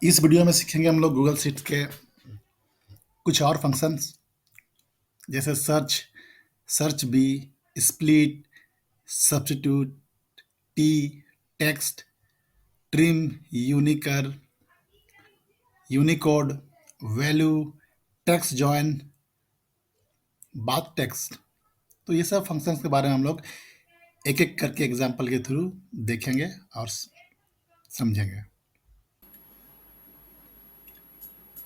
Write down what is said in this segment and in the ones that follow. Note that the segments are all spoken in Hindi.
इस वीडियो में सीखेंगे हम लोग गूगल शीट के कुछ और फंक्शंस जैसे search, search B, split, substitute, T, text, trim, unichar, unicode, value, text join, baht text. तो ये सब फंक्शंस के बारे में हम लोग एक एक करके एग्जाम्पल के थ्रू देखेंगे और समझेंगे।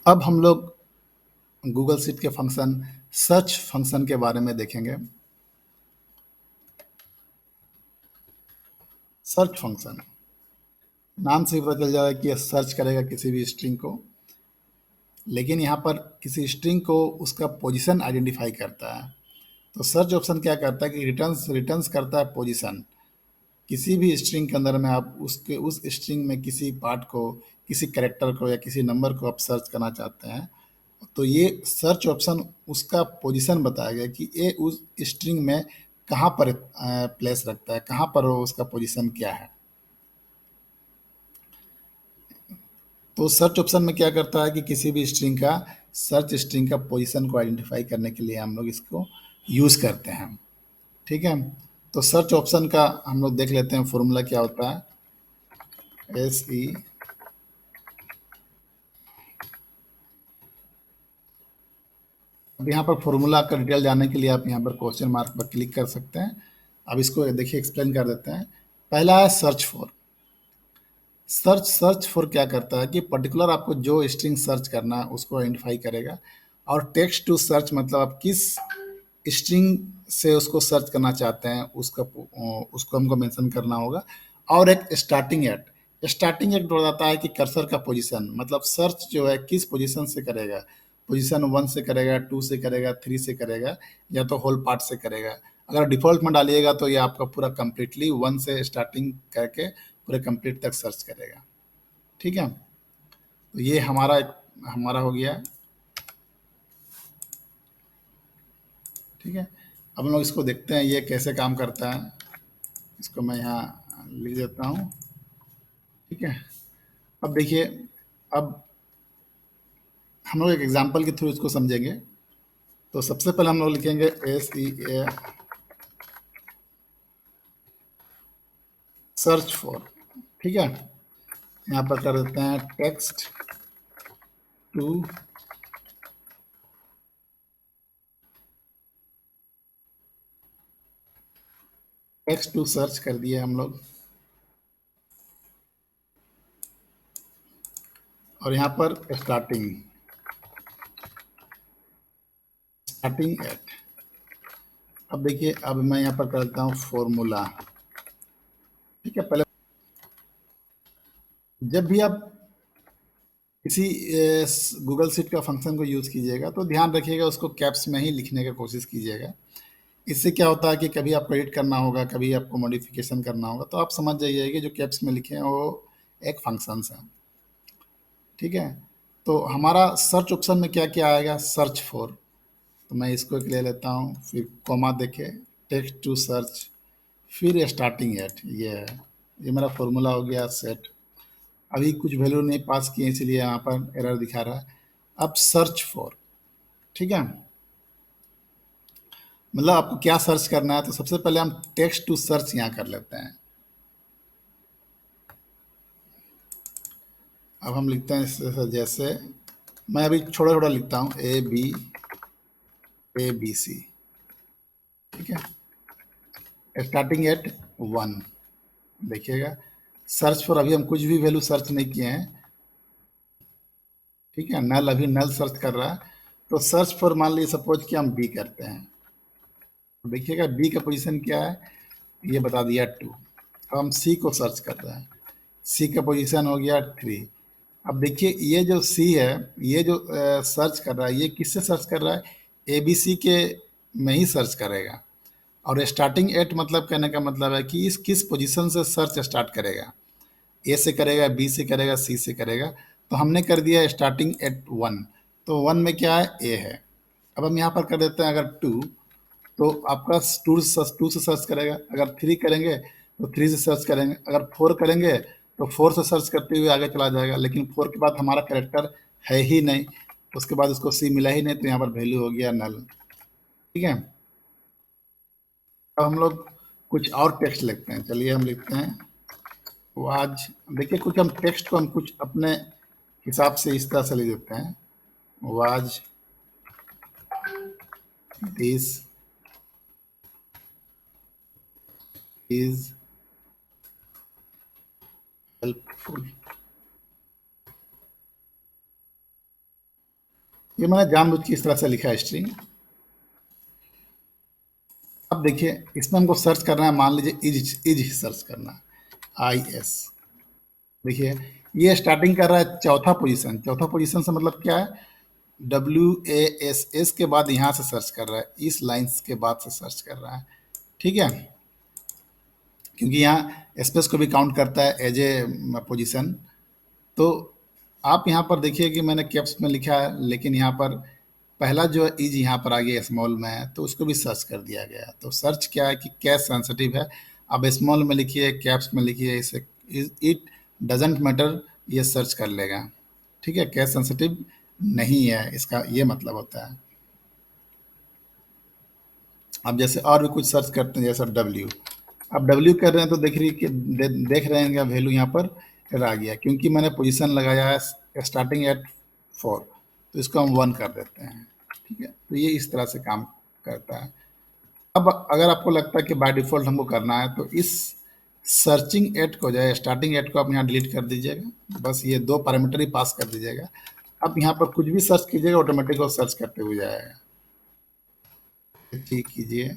अब हम लोग गूगल शीट के फंक्शन सर्च फंक्शन के बारे में देखेंगे। सर्च फंक्शन नाम से ही पता चल जाएगा कि यह सर्च करेगा किसी भी स्ट्रिंग को, लेकिन यहाँ पर किसी स्ट्रिंग को उसका पोजीशन आइडेंटिफाई करता है। तो सर्च ऑप्शन क्या करता है कि रिटर्न्स रिटर्न्स करता है पोजीशन। किसी भी स्ट्रिंग के अंदर में आप उसके उस स्ट्रिंग में किसी पार्ट को, किसी कैरेक्टर को या किसी नंबर को आप सर्च करना चाहते हैं, तो ये सर्च ऑप्शन उसका पोजीशन बताएगा कि ये उस स्ट्रिंग में कहाँ पर प्लेस रखता है, कहाँ पर वो उसका पोजीशन क्या है। तो सर्च ऑप्शन में क्या करता है कि किसी भी स्ट्रिंग का, सर्च स्ट्रिंग का पोजीशन को आइडेंटिफाई करने के लिए हम लोग इसको यूज़ करते हैं। ठीक है, तो सर्च ऑप्शन का हम लोग देख लेते हैं फॉर्मूला क्या होता है। एस ई, अब यहाँ पर फॉर्मूला का डिटेल जानने के लिए आप यहाँ पर क्वेश्चन मार्क पर क्लिक कर सकते हैं। अब इसको देखिए एक्सप्लेन कर देते हैं। पहला है सर्च फॉर। सर्च फॉर क्या करता है कि पर्टिकुलर आपको जो स्ट्रिंग सर्च करना है उसको आइडेंटिफाई करेगा। और टेक्स्ट टू सर्च मतलब आप किस स्ट्रिंग से उसको सर्च करना चाहते हैं उसका उसको हमको मेंशन करना होगा। और एक स्टार्टिंग एट बताता है कि कर्सर का पोजीशन, मतलब सर्च जो है किस पोजीशन से करेगा। पोजीशन 1 से करेगा, 2 से करेगा, 3 से करेगा, या तो होल पार्ट से करेगा। अगर डिफ़ॉल्ट में डालिएगा तो ये आपका पूरा कंप्लीटली 1 से स्टार्टिंग करके पूरे कंप्लीट तक सर्च करेगा। ठीक है, तो ये हमारा हो गया। ठीक है, अब हम लोग इसको देखते हैं ये कैसे काम करता है। इसको मैं यहाँ लिख देता हूँ। ठीक है, अब देखिए, अब हम लोग एक एग्जांपल के थ्रू इसको समझेंगे। तो सबसे पहले हम लोग लिखेंगे S E A search for. ठीक है, यहाँ पर कर देते हैं टेक्स्ट टू सर्च कर दिए हम लोग। और यहाँ पर स्टार्टिंग एट। अब देखिए, अब मैं यहाँ पर करता हूँ फॉर्मूला। ठीक है, पहले जब भी आप किसी गूगल शीट का फंक्शन को यूज़ कीजिएगा तो ध्यान रखिएगा उसको कैप्स में ही लिखने की कोशिश कीजिएगा। इससे क्या होता है कि कभी आपको एडिट करना होगा, कभी आपको मॉडिफिकेशन करना होगा, तो आप समझ जाइए कि जो कैप्स में लिखे हैं वो एक फंक्शंस हैं। ठीक है, तो हमारा सर्च ऑप्शन में क्या क्या आएगा, सर्च फॉर। तो मैं इसको एक ले लेता हूँ, फिर कॉमा देके टेक्स्ट टू सर्च, फिर स्टार्टिंग एट। ये है, ये मेरा फॉर्मूला हो गया सेट। अभी कुछ वैल्यू नहीं पास किए इसलिए यहाँ पर एरर दिखा रहा है। अब सर्च फॉर। ठीक है, मतलब आपको क्या सर्च करना है, तो सबसे पहले हम टेक्स्ट टू सर्च यहाँ कर लेते हैं। अब हम लिखते हैं जैसे मैं अभी छोटा छोटा लिखता हूँ ABC। ठीक है, स्टार्टिंग एट 1। देखिएगा, सर्च फॉर अभी हम कुछ भी वैल्यू सर्च नहीं किए हैं। ठीक है, नल अभी नल सर्च कर रहा है। तो सर्च फॉर मान लीजिए सपोज कि हम बी करते हैं। देखिएगा बी का पोजीशन क्या है, ये बता दिया 2। अब हम सी को सर्च कर रहे हैं। सी का पोजीशन हो गया 3। अब देखिए ये जो सी है, ये जो सर्च कर रहा है, ये किससे सर्च कर रहा है, ए बी सी के में ही सर्च करेगा। और स्टार्टिंग एट मतलब कहने का मतलब है कि इस किस पोजीशन से सर्च स्टार्ट करेगा, ए से करेगा, बी से करेगा, सी से करेगा। तो हमने कर दिया स्टार्टिंग एट 1। तो 1 में क्या है, ए है। अब हम यहाँ पर कर देते हैं अगर 2, तो आपका 2 से सर्च करेगा। अगर 3 करेंगे तो 3 से सर्च करेंगे। अगर 4 करेंगे तो 4 से सर्च करते हुए आगे चला जाएगा, लेकिन 4 के बाद हमारा कैरेक्टर है ही नहीं, उसके बाद उसको सी मिला ही नहीं, तो यहाँ पर वैल्यू हो गया नल। ठीक है, अब हम लोग कुछ और टेक्स्ट लिखते हैं। चलिए हम लिखते हैं वाज। देखिए कुछ हम टेक्स्ट को हम कुछ अपने हिसाब से इस तरह से लिख देते हैं, वाज दिस इज हेल्पफुल। ये मैंने जानबूझ के इस तरह से लिखा है स्ट्रिंग। अब देखिए इसमें हमको सर्च करना है, मान लीजिए इज सर्च करना है, आई एस। देखिए ये स्टार्टिंग कर रहा है चौथा पोजीशन। चौथा पोजीशन से मतलब क्या है, WASS के बाद यहाँ से सर्च कर रहा है, इस लाइन्स के बाद से सर्च कर रहा है। ठीक है, क्योंकि यहाँ स्पेस को भी काउंट करता है एज ए पोजीशन। तो आप यहाँ पर देखिए कि मैंने कैप्स में लिखा है, लेकिन यहाँ पर पहला जो इज यहाँ पर आ गया स्मॉल में है, तो उसको भी सर्च कर दिया गया। तो सर्च क्या है कि कैश सेंसिटिव है। अब स्मॉल में लिखिए, कैप्स में लिखिए, इसे इट डजेंट मैटर, ये सर्च कर लेगा। ठीक है, कैश सेंसिटिव नहीं है, इसका ये मतलब होता है। अब जैसे और भी कुछ सर्च करते हैं, जैसा डब्ल्यू। अब डब्ल्यू कर रहे हैं तो देख रहे हैं कि वैल्यू यहाँ पर आ गया, क्योंकि मैंने पोजीशन लगाया है स्टार्टिंग एट 4, तो इसको हम 1 कर देते हैं। ठीक है, तो ये इस तरह से काम करता है। अब अगर आपको लगता है कि बाय डिफ़ॉल्ट हमको करना है, तो इस सर्चिंग एट को, जो स्टार्टिंग एट को आप यहाँ डिलीट कर दीजिएगा। बस ये 2 पैरामीटर ही पास कर दीजिएगा। अब यहाँ पर कुछ भी सर्च कीजिएगा, ऑटोमेटिक वो सर्च करते हुए जाएगा। ठीक कीजिए,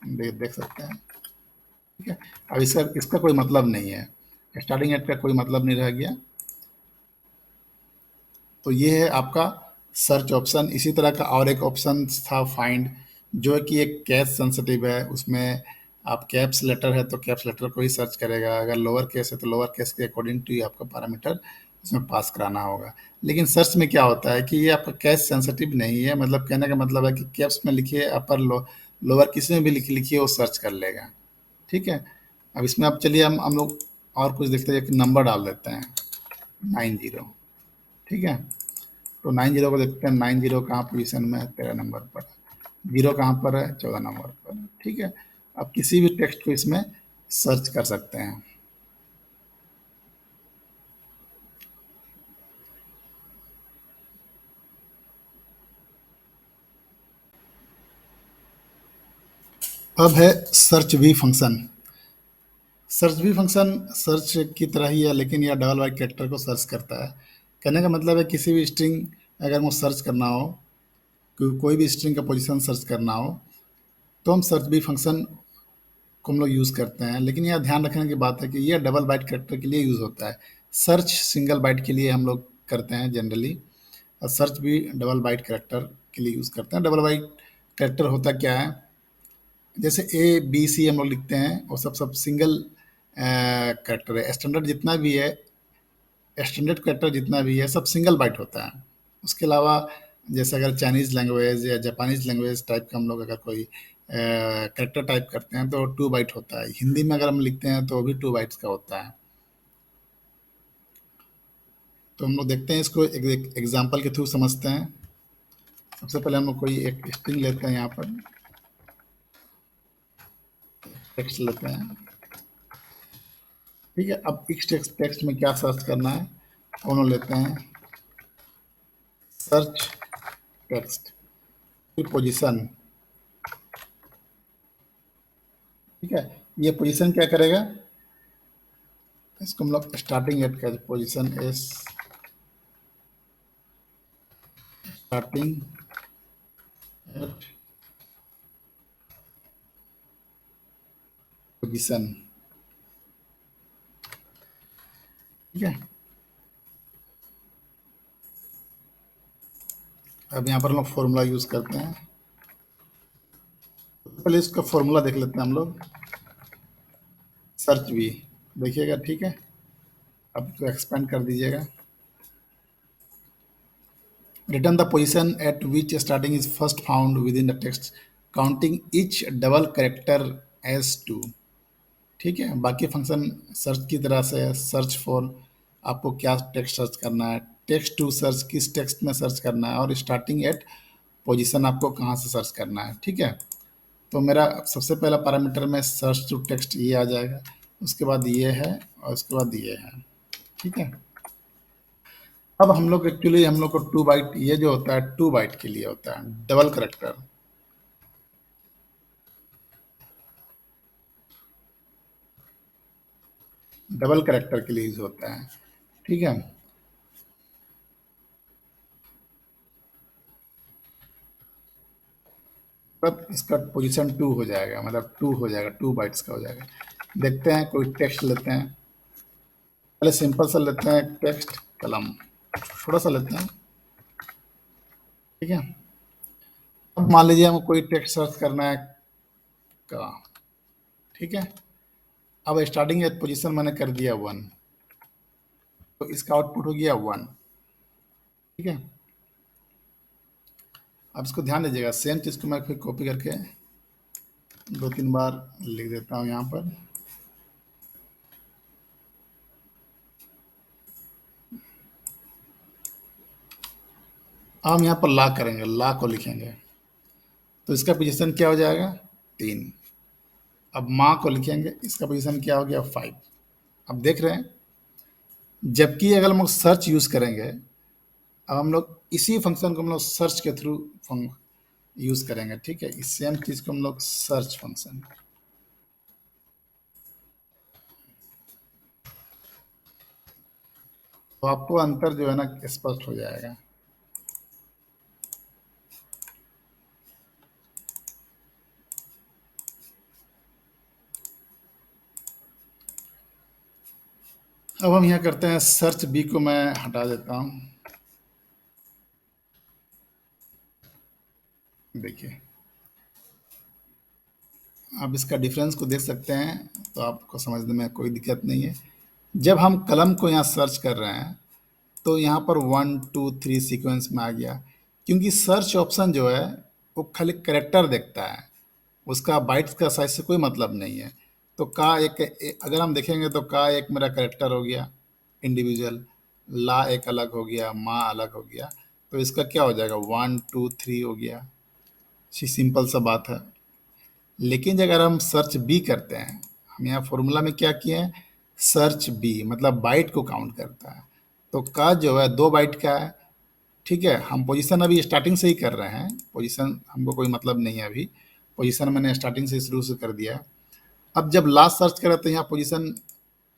देख सकते हैं। ठीक है, अब इसका इसका कोई मतलब नहीं है, स्टार्टिंग एट का कोई मतलब नहीं रह गया। तो ये है आपका सर्च ऑप्शन। इसी तरह का और एक ऑप्शन था फाइंड, जो कि एक कैश सेंसिटिव है। उसमें आप कैप्स लेटर है तो कैप्स लेटर को ही सर्च करेगा, अगर लोअर केस है तो लोअर केस के अकॉर्डिंग टू आपका पैरामीटर उसमें पास कराना होगा। लेकिन सर्च में क्या होता है कि ये आपका कैश सेंसिटिव नहीं है, मतलब कहने का मतलब है कि कैप्स में लिखिए, अपर लोअर किसी में भी लिखिए, वो सर्च कर लेगा। ठीक है, अब इसमें अब चलिए हम लोग और कुछ देखते हैं कि नंबर डाल देते हैं 90। ठीक है, तो 90 को देखते हैं, 90 कहाँ पोजीशन में है, 13 नंबर पर है। 0 कहाँ पर है, 14 नंबर पर है। ठीक है, आप किसी भी टेक्स्ट को इसमें सर्च कर सकते हैं। अब है search B function. Search B function search की तरह ही है, लेकिन यह डबल बाइट कैरेक्टर को सर्च करता है। कहने का मतलब है किसी भी स्ट्रिंग अगर वो सर्च करना हो, कोई भी स्ट्रिंग का पोजीशन सर्च करना हो, तो हम सर्च बी फंक्शन को हम लोग यूज़ करते हैं। लेकिन यह ध्यान रखने की बात है कि यह डबल बाइट कैरेक्टर के लिए यूज़ होता है। सर्च सिंगल बाइट के लिए हम लोग करते हैं जनरली, और सर्च भी डबल बाइट कैरेक्टर के लिए यूज़ करते हैं। डबल बाइट कैरेक्टर होता क्या है, जैसे ए बी सी हम लोग लिखते हैं, वो सब सिंगल कैरेक्टर है। स्टैंडर्ड जितना भी है, स्टैंडर्ड कैरेक्टर जितना भी है, सब सिंगल बाइट होता है। उसके अलावा जैसे अगर चाइनीज़ लैंग्वेज या जापानीज़ लैंग्वेज टाइप का हम लोग अगर कोई कैरेक्टर टाइप करते हैं, तो 2 बाइट होता है। हिंदी में अगर हम लिखते हैं तो वो भी 2 बाइट्स का होता है। तो हम लोग देखते हैं, इसको एक एग्जांपल के थ्रू समझते हैं। सबसे पहले हम लोग कोई एक स्ट्रिंग लेते हैं, यहाँ पर टेक्स्ट लेते हैं। ठीक है, अब इस टेक्स्ट टेक्स्ट में क्या सर्च करना है, हम लोग लेते हैं सर्च टेक्स्ट, फिर पोजीशन। ठीक है, ये पोजीशन क्या करेगा, इसको हम लोग स्टार्टिंग एट का position S starting at position. ठीक है, अब यहाँ पर हम लोग फॉर्मूला यूज़ करते हैं। पहले इसका फॉर्मूला देख लेते हैं हम लोग। सर्च भी देखिएगा, ठीक है। अब तो एक्सपेंड कर दीजिएगा। Return the position at which starting is first found within the text, counting each double character as two. ठीक है। बाकी फंक्शन सर्च की तरह से सर्च फॉर, आपको क्या टेक्स्ट सर्च करना है, टेक्स्ट टू सर्च किस टेक्स्ट में सर्च करना है, और स्टार्टिंग एट पोजीशन आपको कहाँ से सर्च करना है। ठीक है। तो मेरा सबसे पहला पैरामीटर में सर्च टू टेक्स्ट ये आ जाएगा, उसके बाद ये है, और उसके बाद ये है। ठीक है। अब हम लोग एक्चुअली हम लोग को 2 बाइट, ये जो होता है 2 बाइट के लिए होता है, डबल करेक्टर, डबल करेक्टर के लिए यूज होता है। ठीक है। तब इसका पोजीशन 2 हो जाएगा, मतलब 2 हो जाएगा, 2 बाइट्स का हो जाएगा। देखते हैं, कोई टेक्स्ट लेते हैं, पहले सिंपल सा लेते हैं टेक्स्ट कलम, थोड़ा सा लेते हैं। ठीक है। अब मान लीजिए हमको कोई टेक्स्ट सर्च करना है का। ठीक है। अब स्टार्टिंग एट पोजीशन मैंने कर दिया 1, तो इसका आउटपुट हो गया 1। ठीक है। अब इसको ध्यान दीजिएगा, सेम चीज़ को मैं फिर कॉपी करके 2-3 बार लिख देता हूँ यहाँ पर। अब हम यहाँ पर ला करेंगे, ला को लिखेंगे, तो इसका पोजीशन क्या हो जाएगा, 3। अब माँ को लिखेंगे, इसका पोजीशन क्या हो गया, 5। अब देख रहे हैं, जबकि अगर हम लोग सर्च यूज़ करेंगे, अब हम लोग इसी फंक्शन को हम लोग सर्च के थ्रू यूज़ करेंगे। ठीक है। इस सेम चीज़ को हम लोग सर्च फंक्शन, तो आपको अंतर जो है ना स्पष्ट हो जाएगा। अब हम यहाँ करते हैं, सर्च बी को मैं हटा देता हूँ। देखिए, आप इसका डिफरेंस को देख सकते हैं, तो आपको समझने में कोई दिक्कत नहीं है। जब हम कलम को यहाँ सर्च कर रहे हैं, तो यहाँ पर 1 2 3 सीक्वेंस में आ गया, क्योंकि सर्च ऑप्शन जो है वो खाली करेक्टर देखता है, उसका बाइट्स का साइज से कोई मतलब नहीं है। तो का अगर हम देखेंगे तो का एक मेरा करेक्टर हो गया इंडिविजुअल, ला एक अलग हो गया, माँ अलग हो गया, तो इसका क्या हो जाएगा, 1 2 3 हो गया। सिंपल सा बात है। लेकिन अगर हम सर्च बी करते हैं, हम यहाँ फॉर्मूला में क्या किए हैं, सर्च बी मतलब बाइट को काउंट करता है, तो का जो है 2 बाइट का है। ठीक है। हम पोजीशन अभी स्टार्टिंग से ही कर रहे हैं, पोजीशन हमको कोई मतलब नहीं है अभी, पोजीशन मैंने स्टार्टिंग से शुरू से कर दिया है। अब जब लास्ट सर्च करें तो यहाँ पोजीशन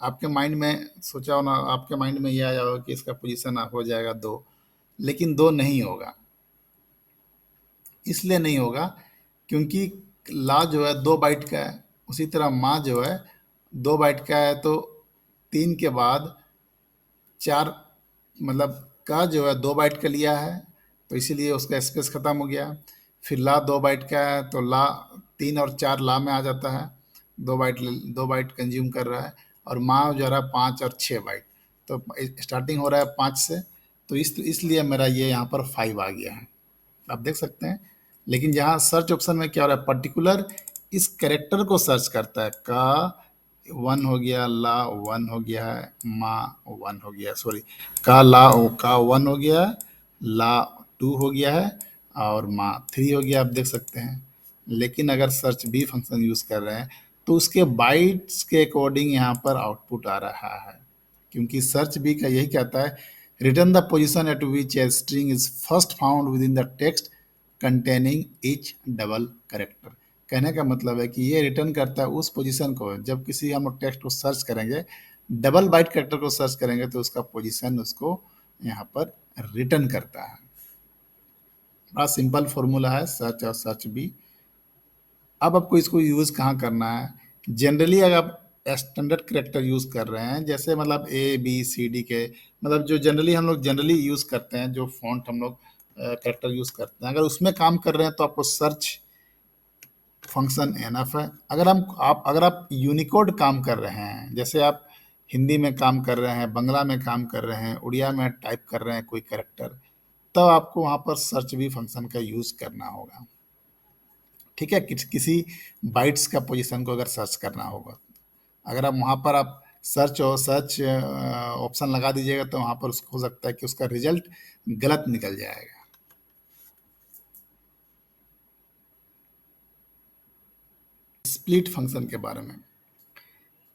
आपके माइंड में सोचा होना, आपके माइंड में ये आया होगा कि इसका पोजीशन हो जाएगा 2, लेकिन 2 नहीं होगा। इसलिए नहीं होगा क्योंकि ला जो है 2 बाइट का है, उसी तरह माँ जो है 2 बाइट का है, तो 3 के बाद 4, मतलब का जो है 2 बाइट का लिया है, तो इसीलिए उसका स्पेस खत्म हो गया। फिर ला 2 बाइट का है, तो ला 3 और 4 ला में आ जाता है, 2 बाइट, 2 बाइट कंज्यूम कर रहा है। और माँ जो है 5 और 6 बाइट, तो स्टार्टिंग हो रहा है 5 से, तो इसलिए मेरा ये यहाँ पर 5 आ गया है, आप देख सकते हैं। लेकिन जहाँ सर्च ऑप्शन में क्या हो रहा है, पर्टिकुलर इस कैरेक्टर को सर्च करता है, का 1 हो गया, ला 1 हो गया है, माँ 1 हो गया, सॉरी, का 1 हो गया है, ला 2 हो गया है, और माँ 3 हो गया, आप देख सकते हैं। लेकिन अगर सर्च बी फंक्शन यूज़ कर रहे हैं, तो उसके बाइट्स के अकॉर्डिंग यहाँ पर आउटपुट आ रहा है, क्योंकि सर्च बी का यही कहता है, return the position at which a string is first found within the text containing each double character. कहने का मतलब है कि ये रिटर्न करता है उस पोजीशन को, जब किसी हम लोग टेक्स्ट को सर्च करेंगे, डबल बाइट करेक्टर को सर्च करेंगे, तो उसका पोजीशन उसको यहाँ पर रिटर्न करता है। बड़ा सिंपल फॉर्मूला है सर्च और सर्च बी। अब आपको इसको यूज़ कहाँ करना है, जनरली अगर आप स्टैंडर्ड करेक्टर यूज़ कर रहे हैं, जैसे मतलब ABCD के, मतलब जो जनरली यूज़ करते हैं, जो फॉन्ट हम लोग करेक्टर यूज़ करते हैं, अगर उसमें काम कर रहे हैं तो आपको सर्च फंक्शन एनफ है। अगर आप यूनिकोड काम कर रहे हैं, जैसे आप हिंदी में काम कर रहे हैं, बांग्ला में काम कर रहे हैं, उड़िया में टाइप कर रहे हैं कोई करेक्टर, तब आपको वहाँ पर सर्च भी फंक्शन का यूज़ करना होगा। ठीक है। किसी बाइट्स का पोजीशन को अगर सर्च करना होगा, अगर आप वहाँ पर आप सर्च ऑप्शन लगा दीजिएगा तो वहाँ पर उसको हो सकता है कि उसका रिजल्ट गलत निकल जाएगा। स्प्लिट फंक्शन के बारे में,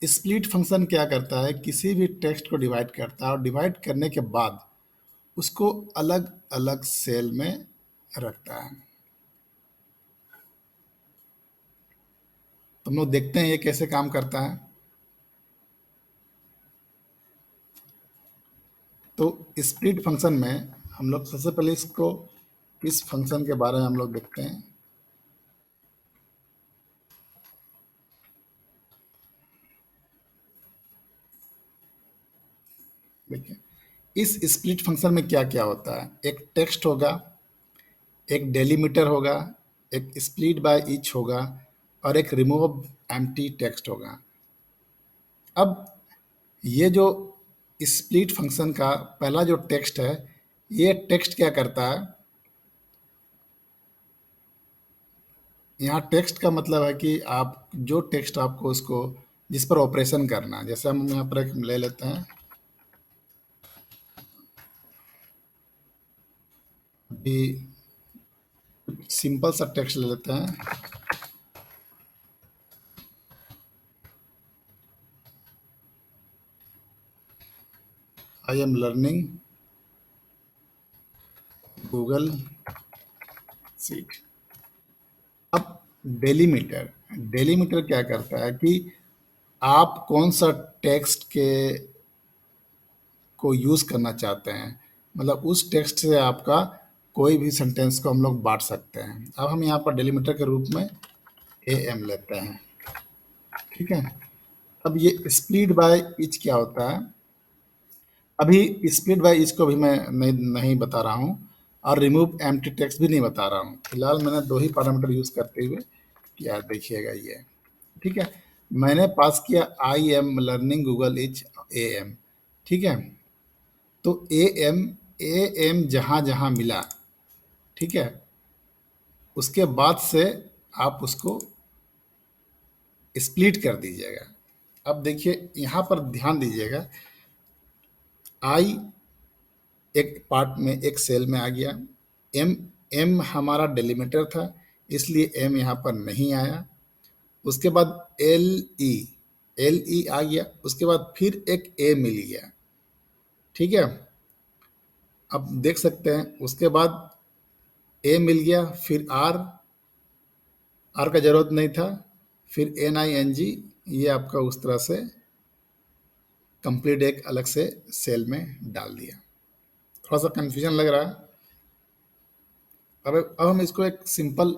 स्प्लिट फंक्शन क्या करता है, किसी भी टेक्स्ट को डिवाइड करता है और डिवाइड करने के बाद उसको अलग अलग सेल में रखता है। तो हम लोग देखते हैं ये कैसे काम करता है। तो स्प्लिट फंक्शन में हम लोग सबसे पहले इसको, इस फंक्शन के बारे में हम लोग देखते हैं। देखिए, इस स्प्लिट फंक्शन में क्या क्या होता है, एक टेक्स्ट होगा, एक डेलीमीटर होगा, एक स्प्लिट बाय ईच होगा और एक रिमूव एम्प्टी टेक्स्ट होगा। अब ये जो स्प्लिट फंक्शन का पहला जो टेक्स्ट है, ये टेक्स्ट क्या करता है, यहाँ टेक्स्ट का मतलब है कि आप जो टेक्स्ट आपको उसको जिस पर ऑपरेशन करना है, जैसे हम यहाँ पर एक ले लेते हैं, अभी सिंपल सा टेक्स्ट ले लेते हैं, आई एम लर्निंग गूगल सीट। अब डेलीमीटर, डेलीमीटर क्या करता है कि आप कौन सा टेक्स्ट के को यूज़ करना चाहते हैं, मतलब उस टेक्स्ट से आपका कोई भी सेंटेंस को हम लोग बांट सकते हैं। अब हम यहाँ पर डेलीमीटर के रूप में ए एम लेते हैं, ठीक है। अब ये स्प्लिट बाय ईच क्या होता है, अभी स्प्लिट बाय ईच को भी मैं नहीं बता रहा हूँ और रिमूव एम्प्टी टेक्स्ट भी नहीं बता रहा हूँ। फिलहाल मैंने दो ही पैरामीटर यूज़ करते हुए किया, देखिएगा ये, ठीक है। मैंने पास किया I am learning Google each A M, ठीक है। तो ए एम जहाँ जहाँ मिला, ठीक है, उसके बाद से आप उसको स्प्लिट कर दीजिएगा। अब देखिए यहाँ पर ध्यान दीजिएगा, आई एक पार्ट में एक सेल में आ गया, एम एम हमारा डेलीमीटर था इसलिए एम यहाँ पर नहीं आया। उसके बाद एल ई आ गया, उसके बाद फिर एक ए मिल गया, ठीक है। अब देख सकते हैं उसके बाद ए मिल गया, फिर आर का जरूरत नहीं था, फिर NING, ये आपका उस तरह से कंप्लीट एक अलग से सेल में डाल दिया। थोड़ा सा कंफ्यूजन लग रहा है। अब हम इसको एक सिंपल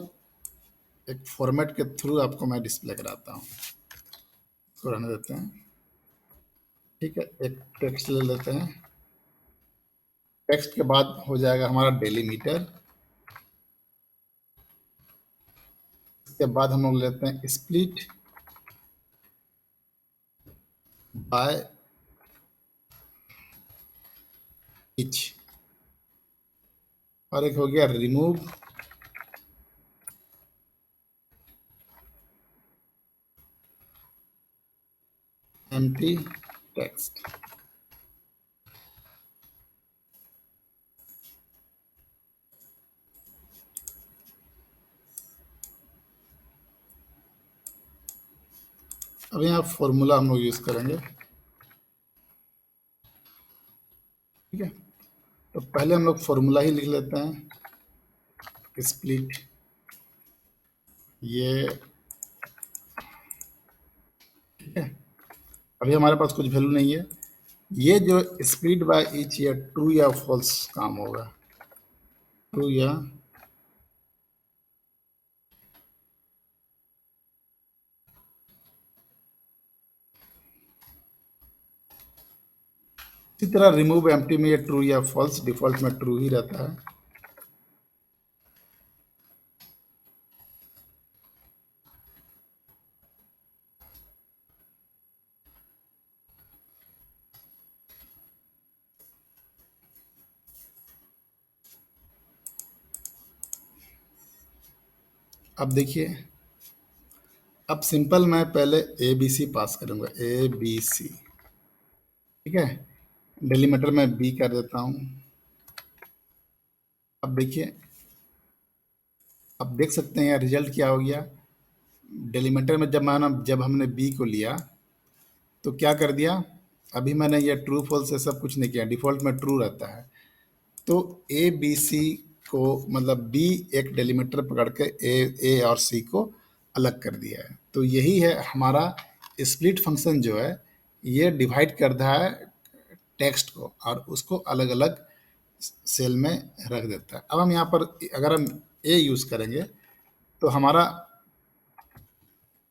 एक फॉर्मेट के थ्रू आपको मैं डिस्प्ले कराता हूँ। इसको रहने देते हैं, ठीक है। एक टेक्स्ट ले लेते हैं, टेक्स्ट के बाद हो जाएगा हमारा डेलीमीटर, इसके बाद हम लोग लेते हैं स्प्लिट बाय ईच और एक हो गया रिमूव एम्प्टी टेक्स्ट। अब यहाँ फॉर्मूला हम लोग यूज़ करेंगे, ठीक है। तो पहले हम लोग फॉर्मूला ही लिख लेते हैं, स्प्लिट ये, ठीक है। अभी हमारे पास कुछ वैल्यू नहीं है, ये जो स्प्लिट बाय ईच या ट्रू या फॉल्स काम होगा, ट्रू या इसी तरह रिमूव एम्प्टी में ये ट्रू या फॉल्स, डिफॉल्ट में ट्रू ही रहता है। अब देखिए अब सिंपल मैं पहले ए बी सी पास करूंगा, ए बी सी, ठीक है। डेलीमीटर में बी कर देता हूँ। अब देखिए, अब देख सकते हैं रिजल्ट क्या हो गया। डेलीमीटर में जब हमने बी को लिया तो क्या कर दिया, अभी मैंने ये ट्रू फॉल्स से सब कुछ नहीं किया, डिफ़ॉल्ट में ट्रू रहता है। तो ए बी सी को, मतलब बी एक डेलीमीटर पकड़ के ए और सी को अलग कर दिया है। तो यही है हमारा स्प्लिट फंक्शन जो है, ये डिवाइड कर रहा है टेक्स्ट को और उसको अलग अलग सेल में रख देता है। अब हम यहाँ पर अगर हम ए यूज़ करेंगे तो हमारा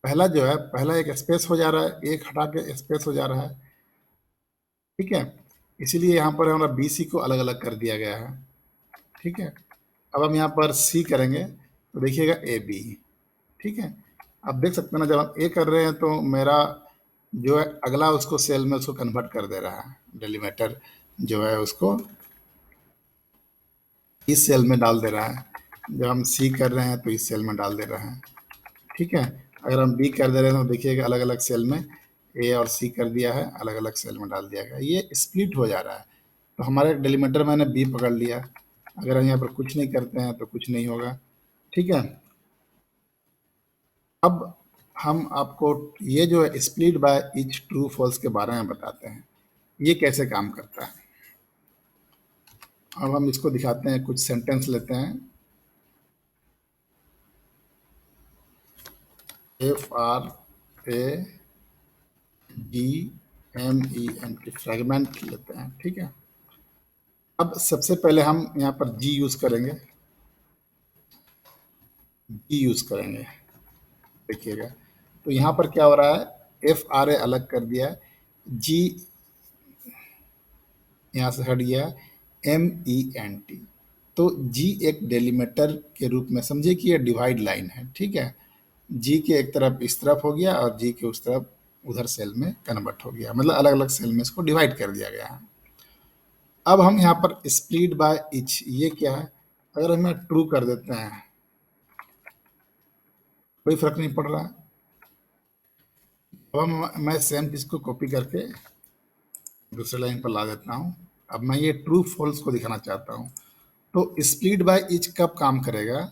पहला जो है, पहला एक स्पेस हो जा रहा है, एक हटा के स्पेस हो जा रहा है, ठीक है। इसीलिए यहाँ पर हमारा बी सी को अलग अलग कर दिया गया है, ठीक है। अब हम यहाँ पर सी करेंगे तो देखिएगा ए बी, ठीक है। अब देख सकते हैं ना, जब हम ए कर रहे हैं तो मेरा जो है अगला उसको सेल में उसको कन्वर्ट कर दे रहा है, डेलीमीटर जो है उसको इस सेल में डाल दे रहा है। जब हम सी कर रहे हैं तो इस सेल में डाल दे रहा है, ठीक है। अगर हम बी कर दे रहे हैं तो देखिएगा अलग अलग सेल में ए और सी कर दिया है, अलग अलग सेल में डाल दिया गया, ये स्प्लिट हो जा रहा है। तो हमारे डेलीमीटर मैंने बी पकड़ लिया। अगर हम यहाँ पर कुछ नहीं करते हैं तो कुछ नहीं होगा, ठीक है। अब हम आपको ये जो है split by each true false के बारे में बताते हैं, ये कैसे काम करता है। अब हम इसको दिखाते हैं, कुछ सेंटेंस लेते हैं। F R A D M E N T, fragment लेते हैं, ठीक है। अब सबसे पहले हम यहाँ पर जी यूज़ करेंगे, जी यूज़ करेंगे, देखिएगा। तो यहाँ पर क्या हो रहा है, एफ आर ए अलग कर दिया है, जी यहाँ से हट गया, एम ई एन टी। तो जी एक डेलीमीटर के रूप में समझिए कि ये डिवाइड लाइन है, ठीक है। जी के एक तरफ इस तरफ हो गया और जी के उस तरफ उधर सेल में कन्वर्ट हो गया, मतलब अलग अलग सेल में इसको डिवाइड कर दिया गया है। अब हम यहाँ पर स्प्लिट बाय ईच, ये क्या है, अगर हम ट्रू कर देते हैं कोई फर्क नहीं पड़ रहा है। अब मैं सेम चीज़ को कॉपी करके दूसरे लाइन पर ला देता हूँ। अब मैं ये ट्रू फॉल्स को दिखाना चाहता हूँ। तो स्प्लिट बाय ईच कब काम करेगा,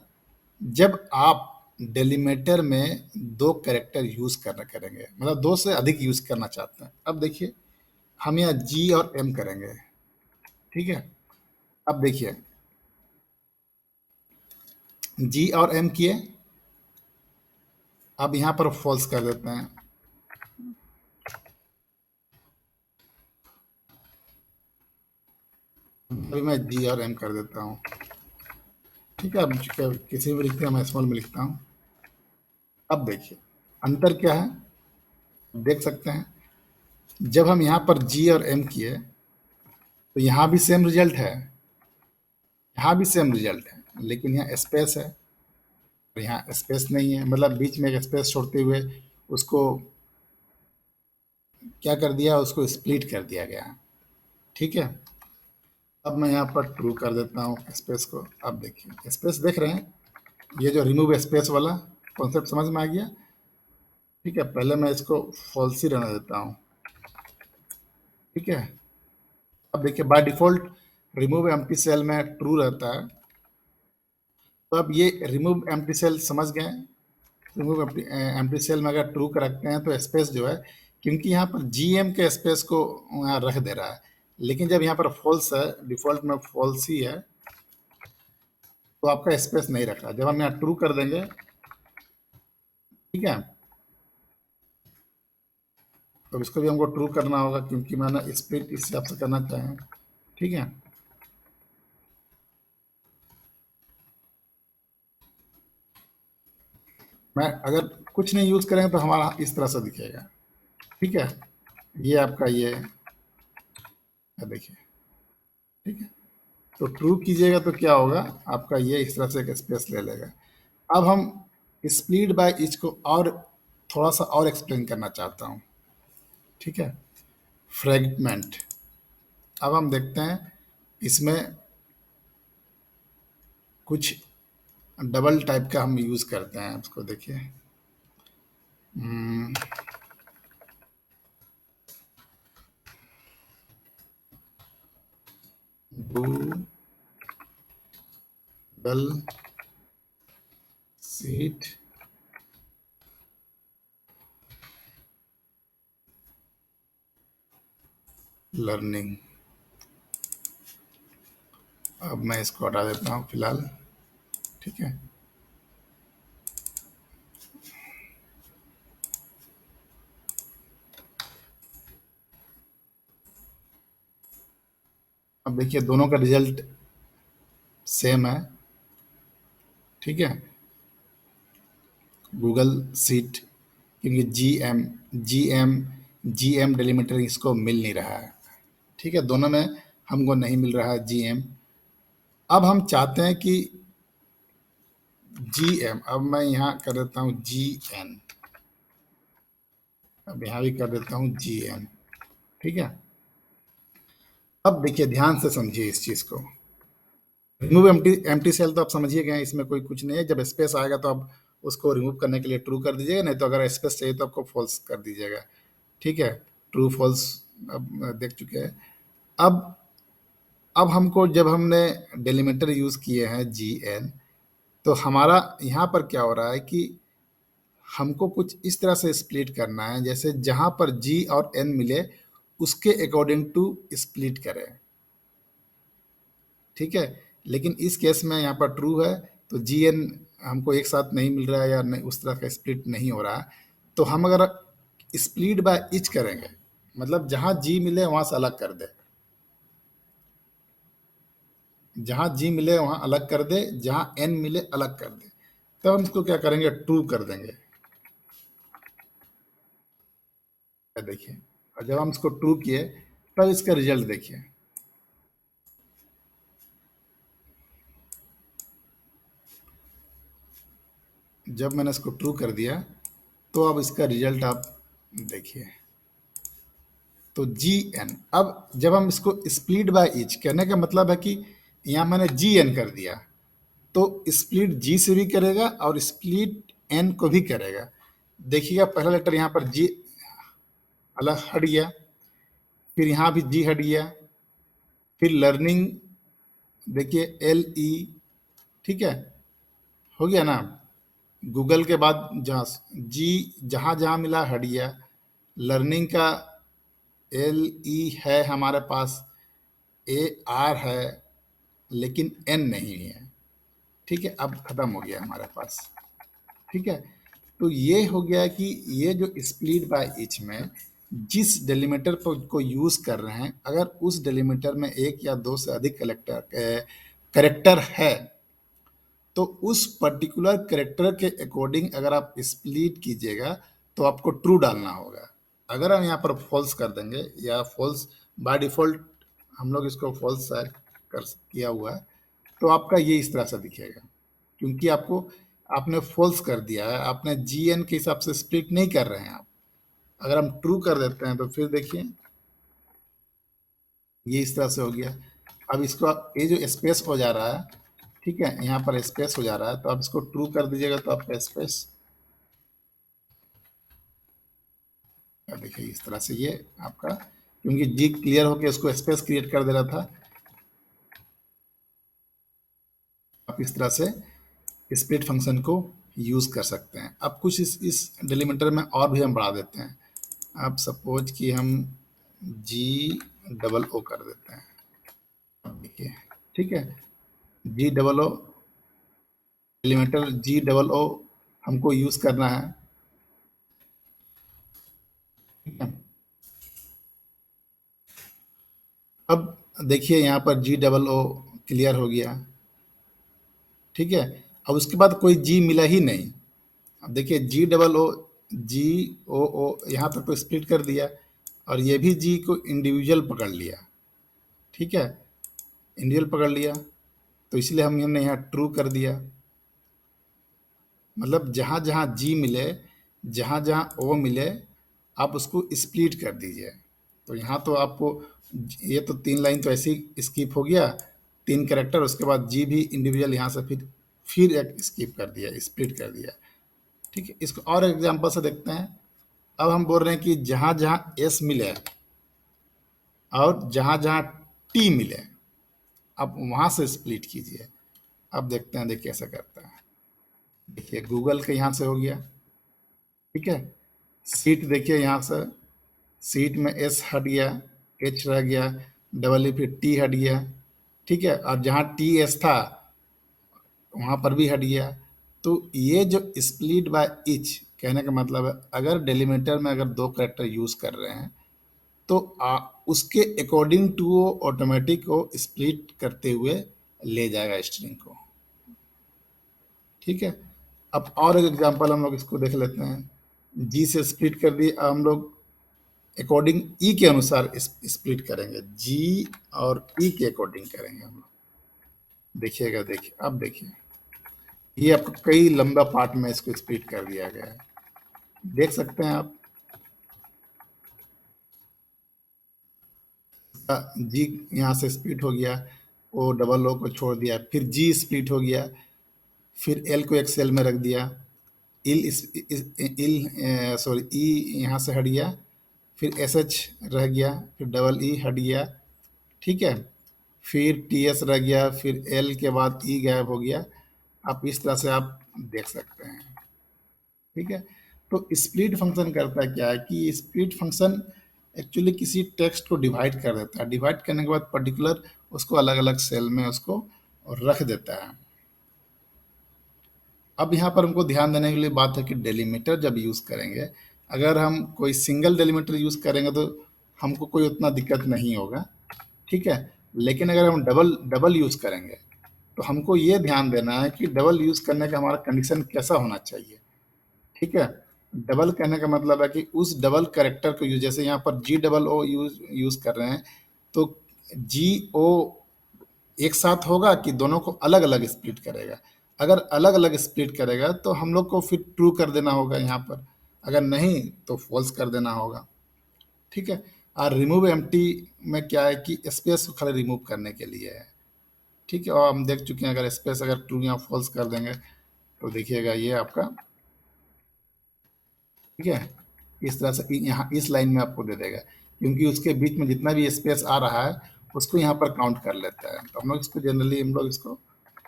जब आप डेलीमीटर में दो कैरेक्टर यूज करना करेंगे, मतलब दो से अधिक यूज करना चाहते हैं। अब देखिए, हम यहाँ जी और एम करेंगे, ठीक है। अब देखिए, जी और एम किए, अब यहाँ पर फॉल्स कर देते हैं। अभी मैं जी और एम कर देता हूँ, ठीक है। अब किसी में लिखते हैं, मैं स्मॉल में लिखता हूँ। अब देखिए अंतर क्या है, देख सकते हैं। जब हम यहाँ पर जी और एम किए तो यहाँ भी सेम रिजल्ट है, यहाँ भी सेम रिजल्ट है, लेकिन यहाँ स्पेस है और यहाँ स्पेस नहीं है, मतलब बीच में एक स्पेस छोड़ते हुए उसको क्या कर दिया, उसको स्प्लिट कर दिया गया, ठीक है। अब मैं यहाँ पर ट्रू कर देता हूँ स्पेस को। अब देखिए स्पेस देख रहे हैं, ये जो रिमूव स्पेस वाला कॉन्सेप्ट समझ में आ गया, ठीक है। पहले मैं इसको फॉल्स ही रहने देता हूँ, ठीक है। अब देखिए by default remove empty cell में ट्रू रहता है। तो अब ये रिमूव एम्प्टी सेल समझ गए, रिमूव एम्प्टी सेल में अगर ट्रू का रखते हैं तो स्पेस जो है, क्योंकि यहाँ पर जीएम के स्पेस को यहाँ रख दे रहा है, लेकिन जब यहाँ पर फॉल्स है, डिफॉल्ट में फॉल्स ही है, तो आपका स्पेस नहीं रख रहा। जब हम यहाँ ट्रू कर देंगे, ठीक है, तो इसको भी हमको ट्रू करना होगा, क्योंकि मैंने स्प्लिट इस हिसाब से करना चाहें, ठीक है। मैं अगर कुछ नहीं यूज करेंगे तो हमारा इस तरह से दिखेगा, ठीक है। ये आपका ये देखिए, ठीक है। तो ट्रू कीजिएगा तो क्या होगा, आपका ये इस तरह से एक स्पेस ले लेगा। अब हम स्प्लिट बाय ईच को और थोड़ा सा और एक्सप्लेन करना चाहता हूँ, ठीक है। फ्रेगमेंट, अब हम देखते हैं इसमें कुछ डबल टाइप का हम यूज़ करते हैं, उसको देखिए। हम्म, गूगल सीट लर्निंग। अब मैं इसको हटा देता हूँ फिलहाल। ठीक है। अब देखिए दोनों का रिजल्ट सेम है। ठीक है। गूगल सीट, क्योंकि जी एम डेलीमीटर इसको मिल नहीं रहा है। ठीक है, दोनों में हमको नहीं मिल रहा है जी एम। अब हम चाहते हैं कि जी एम, अब मैं यहाँ कर देता हूँ जी एन, अब यहाँ भी कर देता हूँ जी एन। ठीक है। अब देखिए ध्यान से समझिए इस चीज़ को। रिमूव एम्प्टी सेल तो आप समझिए गए, इसमें कोई कुछ नहीं है। जब स्पेस आएगा तो आप उसको रिमूव करने के लिए ट्रू कर दीजिएगा, नहीं तो अगर स्पेस चाहिए तो आपको फॉल्स कर दीजिएगा। ठीक है। ट्रू फॉल्स अब देख चुके हैं। अब अब हमको, जब हमने डेलीमीटर यूज़ किए हैं जी एन, तो हमारा यहाँ पर क्या हो रहा है कि हमको कुछ इस तरह से स्प्लिट करना है, जैसे जहाँ पर जी और एन मिले उसके अकॉर्डिंग टू स्प्लिट करें। ठीक है। लेकिन इस केस में यहाँ पर ट्रू है, तो जी एन हमको एक साथ नहीं मिल रहा है, या नहीं उस तरह का स्प्लिट नहीं हो रहा है। तो हम अगर स्प्लिट बाय इच करेंगे, मतलब जहाँ जी मिले वहाँ से अलग कर दे, जहाँ जी मिले वहाँ अलग कर दे, जहाँ एन मिले अलग कर दे, तब हम इसको क्या करेंगे, ट्रू कर देंगे। देखिए, और जब हम इसको ट्रू किए तब इसका रिजल्ट देखिए। जब मैंने इसको ट्रू कर दिया तो अब इसका रिजल्ट आप देखिए। तो जी एन, अब जब हम इसको स्प्लिट बाय ईच, कहने का मतलब है कि यहाँ मैंने जी एन कर दिया, तो स्प्लिट जी से भी करेगा और स्प्लिट एन को भी करेगा। देखिएगा पहला लेटर यहाँ पर जी अलग हट गया, फिर यहाँ भी जी हट गया, फिर लर्निंग देखिए एल ई। ठीक है, हो गया ना। गूगल के बाद जहाँ जी, जहाँ जहाँ मिला हट गया। लर्निंग का एल ई है हमारे पास, ए आर है, लेकिन एन नहीं है। ठीक है, अब खत्म हो गया हमारे पास। ठीक है। तो ये हो गया कि ये जो स्प्लिट बाय ईच में जिस डेलीमीटर को यूज कर रहे हैं, अगर उस डेलीमीटर में एक या दो से अधिक करेक्टर है, तो उस पर्टिकुलर करेक्टर के अकॉर्डिंग अगर आप स्प्लिट कीजिएगा तो आपको ट्रू डालना होगा। अगर हम यहाँ पर फॉल्स कर देंगे, या फॉल्स बाय डिफॉल्ट हम लोग इसको फॉल्स कर किया हुआ है, तो आपका ये इस तरह से दिखेगा, क्योंकि आपको, आपने फॉल्स कर दिया है, आपने जी एन के हिसाब से स्प्लिट नहीं कर रहे हैं आप। अगर हम ट्रू कर देते हैं तो फिर देखिए ये इस तरह से हो गया। अब इसको ये जो स्पेस हो जा रहा है, ठीक है, यहाँ पर स्पेस हो जा रहा है, तो आप इसको ट्रू कर दीजिएगा तो आपका स्पेस, देखिए इस तरह से ये आपका, क्योंकि जी क्लियर होकर उसको स्पेस क्रिएट कर दे रहा था। आप इस तरह से स्प्लिट फंक्शन को यूज कर सकते हैं। अब कुछ इस डिलीमीटर में और भी हम बढ़ा देते हैं। अब सपोज कि हम जी डबल ओ कर देते हैं। देखिए, ठीक है, जी डबल ओ डिलीमीटर जी डबल ओ हमको यूज करना है। ठीक है। अब देखिए यहाँ पर जी डबल ओ क्लियर हो गया। ठीक है। अब उसके बाद कोई जी मिला ही नहीं। अब देखिए जी डबल ओ, जी ओ यहाँ तक तो स्प्लिट कर दिया, और ये भी जी को इंडिविजुअल पकड़ लिया। ठीक है, इंडिविजुअल पकड़ लिया, तो इसलिए हमने यहाँ ट्रू कर दिया। मतलब जहाँ जहाँ जी मिले, जहाँ जहाँ ओ मिले, आप उसको स्प्लिट कर दीजिए। तो यहाँ तो आपको, ये तो तीन लाइन तो ऐसे ही स्किप हो गया, तीन कैरेक्टर, उसके बाद जी भी इंडिविजुअल यहाँ से फिर एक स्किप कर दिया, स्प्लिट कर दिया। ठीक है, इसको और एग्जांपल से देखते हैं। अब हम बोल रहे हैं कि जहां जहां एस मिले और जहां जहां टी मिले, अब वहां से स्प्लिट कीजिए। अब देखते हैं, देखिए कैसे करता है। देखिए गूगल के यहाँ से हो गया, ठीक है। सीट देखिए यहाँ से, सीट में एस हट गया, एच रह गया, डबल ई फिर टी हट गया, ठीक है। और जहाँ टी एस था वहाँ पर भी हट गया। तो ये जो स्प्लिट बाय इच कहने का मतलब है, अगर डेलीमीटर में अगर दो करेक्टर यूज कर रहे हैं तो उसके अकॉर्डिंग टू वो ऑटोमेटिक को स्प्लिट करते हुए ले जाएगा स्ट्रिंग को, ठीक है। अब और एक एग्जांपल हम लोग इसको देख लेते हैं। जी से स्प्लिट कर दिए, अब हम लोग अकॉर्डिंग ई के अनुसार स्प्लिट करेंगे, जी और ई के अकॉर्डिंग करेंगे हम लोग। देखिएगा, देखिए अब देखिए, ये आपको कई लंबा पार्ट में इसको स्प्लिट कर दिया गया है, देख सकते हैं आप। जी यहाँ से स्प्लिट हो गया, ओ डबल ओ को छोड़ दिया, फिर जी स्प्लिट हो गया, फिर एल को एक सेल में रख दिया, इल सॉरी ई यहाँ से हट गया, फिर एस एच रह गया, फिर डबल ई हट गया, ठीक है। फिर टी एस रह गया, फिर एल के बाद ई गायब हो गया। आप इस तरह से आप देख सकते हैं, ठीक है। तो स्प्लिट फंक्शन करता क्या है कि स्प्लिट फंक्शन एक्चुअली किसी टेक्स्ट को डिवाइड कर देता है, डिवाइड करने के बाद पर्टिकुलर उसको अलग अलग सेल में उसको रख देता है। अब यहाँ पर हमको ध्यान देने के लिए बात है कि डेलीमीटर जब यूज़ करेंगे, अगर हम कोई सिंगल डेलीमीटर यूज़ करेंगे तो हमको कोई उतना दिक्कत नहीं होगा, ठीक है। लेकिन अगर हम डबल डबल यूज़ करेंगे तो हमको ये ध्यान देना है कि डबल यूज़ करने का हमारा कंडीशन कैसा होना चाहिए, ठीक है। डबल कहने का मतलब है कि उस डबल कैरेक्टर को यूज, जैसे यहाँ पर जी डबल ओ यूज यूज कर रहे हैं, तो जी ओ एक साथ होगा कि दोनों को अलग अलग स्प्लिट करेगा। अगर अलग अलग स्प्लिट करेगा तो हम लोग को फिर ट्रू कर देना होगा यहाँ पर, अगर नहीं तो फॉल्स कर देना होगा, ठीक है। और रिमूव एम्प्टी में क्या है कि स्पेस को खाली रिमूव करने के लिए है, ठीक है। और हम देख चुके हैं, अगर स्पेस अगर ट्रू या फॉल्स कर देंगे तो देखिएगा ये आपका, ठीक है, इस तरह से यहाँ इस लाइन में आपको दे देगा, क्योंकि उसके बीच में जितना भी स्पेस आ रहा है उसको यहाँ पर काउंट कर लेता है। तो हम लोग इसको जनरली हम लोग इसको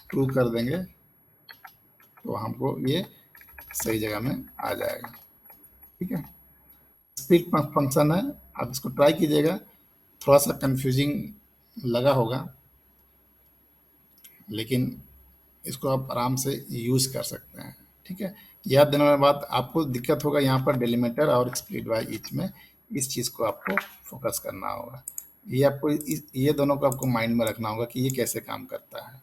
ट्रू कर देंगे तो हमको ये सही जगह में आ जाएगा, ठीक है। स्प्लिट फंक्शन है, आप इसको ट्राई कीजिएगा। थोड़ा सा कंफ्यूजिंग लगा होगा, लेकिन इसको आप आराम से यूज कर सकते हैं, ठीक है। याद देने वाली बात, आपको दिक्कत होगा यहाँ पर डेलीमीटर और स्प्लिट बाय ईच में, इस चीज़ को आपको फोकस करना होगा। ये आपको ये दोनों को आपको माइंड में रखना होगा कि ये कैसे काम करता है।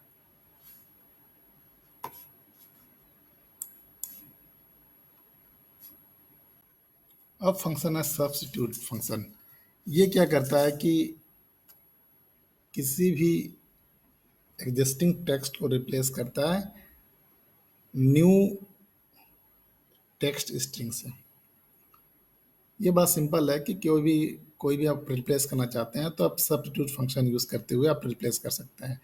अब फंक्शन है सब्स्टिट्यूट फंक्शन। ये क्या करता है कि किसी भी एग्जिस्टिंग टेक्स्ट को रिप्लेस करता है न्यू टेक्स्ट स्ट्रिंग से। ये बात सिंपल है कि कोई भी आप रिप्लेस करना चाहते हैं तो आप सब्स्टिट्यूट फंक्शन यूज करते हुए आप रिप्लेस कर सकते हैं।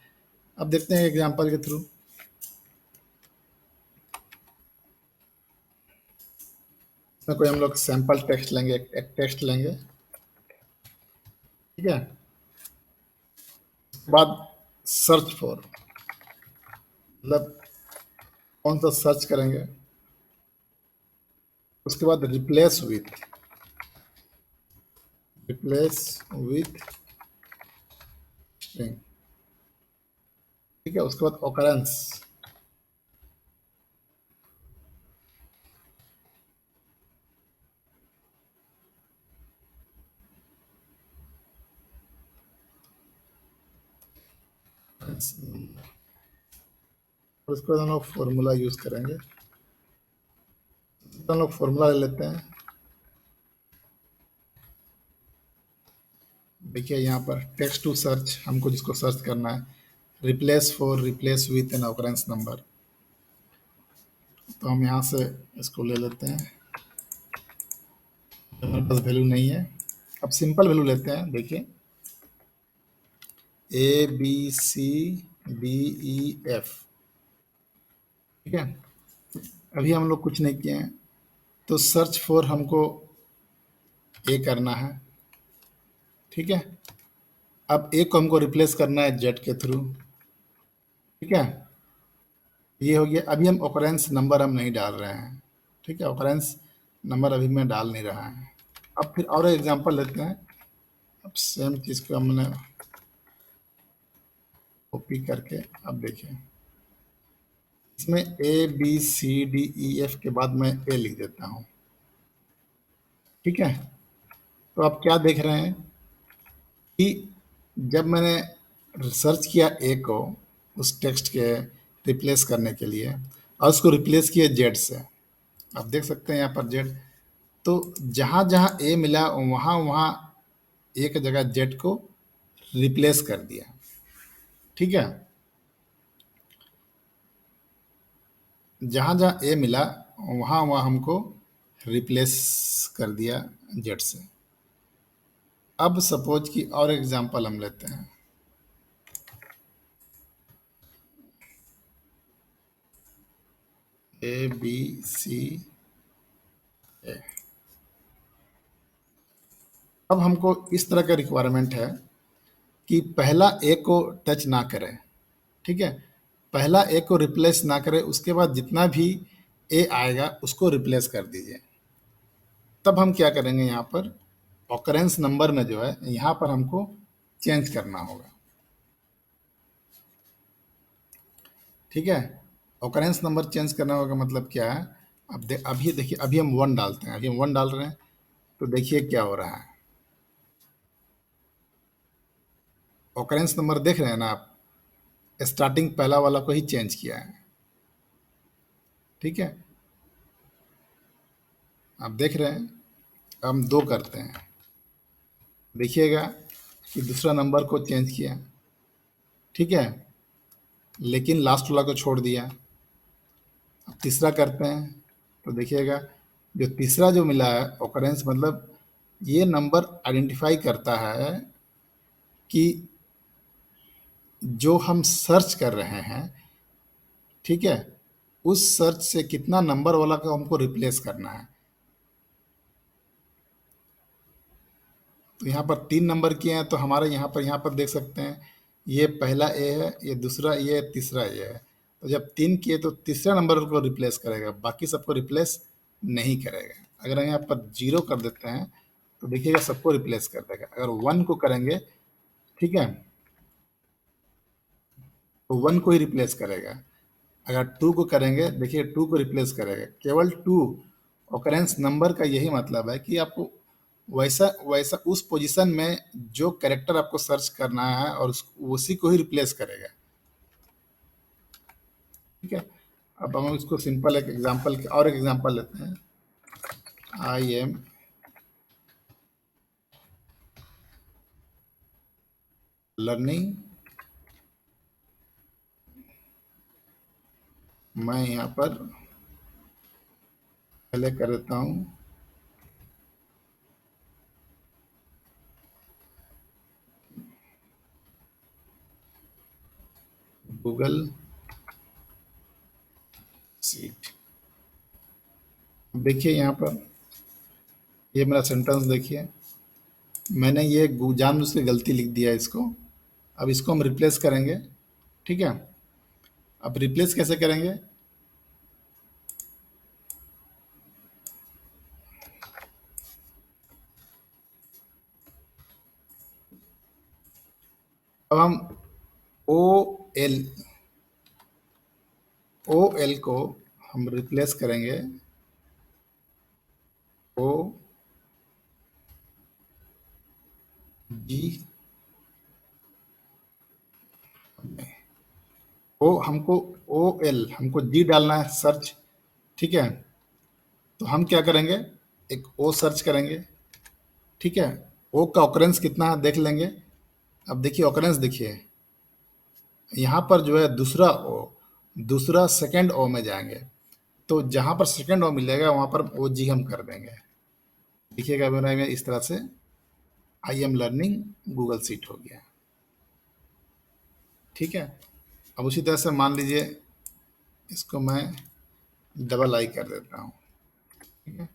अब देखते हैं एग्जांपल के थ्रू। इसमें कोई हम लोग सैंपल टेक्स्ट लेंगे, एक टेक्स्ट लेंगे, ठीक है। उसके बाद सर्च फॉर, मतलब कौन सा सर्च करेंगे। उसके बाद रिप्लेस विथ स्ट्रिंग, ठीक है। उसके बाद ऑकरेंस, और उसके बाद हम लोग फॉर्मूला यूज करेंगे। तो हम लोग फॉर्मूला ले लेते हैं। देखिए यहाँ पर टेक्स्ट टू सर्च, हमको जिसको सर्च करना है, replace with an occurrence number. तो हम यहाँ से इसको ले लेते हैं, हमारे पास वैल्यू नहीं है। अब सिंपल वैल्यू लेते हैं, देखिए A B C D E F, ठीक है। अभी हम लोग कुछ नहीं किए हैं, तो सर्च फॉर हमको ए करना है। ठीक है, अब ए को हमको रिप्लेस करना है जेड के थ्रू। ठीक है, ये हो गया। अभी हम ऑकरेंस नंबर हम नहीं डाल रहे हैं। ठीक है, ऑकरेंस नंबर अभी मैं डाल नहीं रहा है। अब फिर और एग्जांपल लेते हैं। अब सेम चीज़ को हमने कॉपी करके, अब देखिए इसमें A B C D E F के बाद मैं ए लिख देता हूँ। ठीक है, तो आप क्या देख रहे हैं कि जब मैंने सर्च किया ए को उस टेक्स्ट के रिप्लेस करने के लिए, और उसको रिप्लेस किया जेड से, आप देख सकते हैं यहाँ पर जेड, तो जहाँ जहाँ ए मिला वहाँ वहाँ ए की जगह जेड को रिप्लेस कर दिया। ठीक है, जहाँ जहाँ ए मिला वहाँ वहाँ हमको रिप्लेस कर दिया जेड से। अब सपोज कि और एग्जांपल हम लेते हैं। ए बी सी ए। अब हमको इस तरह का रिक्वायरमेंट है कि पहला ए को टच ना करें। ठीक है, पहला ए को रिप्लेस ना करें, उसके बाद जितना भी ए आएगा उसको रिप्लेस कर दीजिए। तब हम क्या करेंगे, यहाँ पर ऑकरेंस नंबर में जो है यहाँ पर हमको चेंज करना होगा। ठीक है, ऑकरेंस नंबर चेंज करना होगा मतलब क्या है। अभी देखिए, अभी हम वन डालते हैं, अभी हम वन डाल रहे हैं, तो देखिए क्या हो रहा है। ऑकरेंस नंबर देख रहे हैं ना आप, स्टार्टिंग पहला वाला को ही चेंज किया है। ठीक है, आप देख रहे हैं। हम दो करते हैं, देखिएगा कि दूसरा नंबर को चेंज किया। ठीक है, लेकिन लास्ट वाला को छोड़ दिया। अब तीसरा करते हैं, तो देखिएगा जो तीसरा जो मिला है ऑकरेंस, मतलब ये नंबर आइडेंटिफाई करता है कि जो हम सर्च कर रहे हैं, ठीक है, उस सर्च से कितना नंबर वाला को हमको रिप्लेस करना है। तो यहाँ पर तीन नंबर किए हैं, तो हमारे यहाँ पर देख सकते हैं, ये पहला ए है, ये दूसरा ए है, तीसरा ए है। तो जब तीन किए तो तीसरा नंबर को रिप्लेस करेगा, बाकी सबको रिप्लेस नहीं करेगा। अगर हम यहाँ पर जीरो कर देते हैं तो देखिएगा सबको रिप्लेस कर देगा। अगर वन को करेंगे, ठीक है, तो वन को ही रिप्लेस करेगा। अगर टू को करेंगे, देखिए टू को रिप्लेस करेगा। केवल टू ऑकरेंस नंबर का यही मतलब है कि आपको वैसा वैसा उस पोजीशन में जो कैरेक्टर आपको सर्च करना है और उसी को ही रिप्लेस करेगा। ठीक है, अब हम इसको सिंपल एक एग्जांपल और एक एग्जांपल लेते हैं। आई एम लर्निंग, मैं यहाँ पर पहले कर देता हूँ गूगल सीट। देखिए यहाँ पर ये मेरा सेंटेंस देखिए, मैंने ये जानबूझ के गलती लिख दिया इसको। अब इसको हम रिप्लेस करेंगे। ठीक है, अब रिप्लेस कैसे करेंगे, अब हम ओ एल ओ एल को हम रिप्लेस करेंगे ओ जी। ओ हमको ओ एल हमको जी डालना है सर्च। ठीक है, तो हम क्या करेंगे, एक ओ सर्च करेंगे। ठीक है, ओ का ऑकरेंस कितना है देख लेंगे। अब देखिए ऑकरेंस देखिए, यहाँ पर जो है दूसरा ओ, दूसरा सेकंड ओ में जाएंगे, तो जहाँ पर सेकंड ओ मिलेगा वहाँ पर ओ जी हम कर देंगे। देखिएगा मेरा में इस तरह से आई एम लर्निंग गूगल सीट हो गया। ठीक है, अब उसी तरह से मान लीजिए इसको मैं डबल आई कर देता हूँ। ठीक है,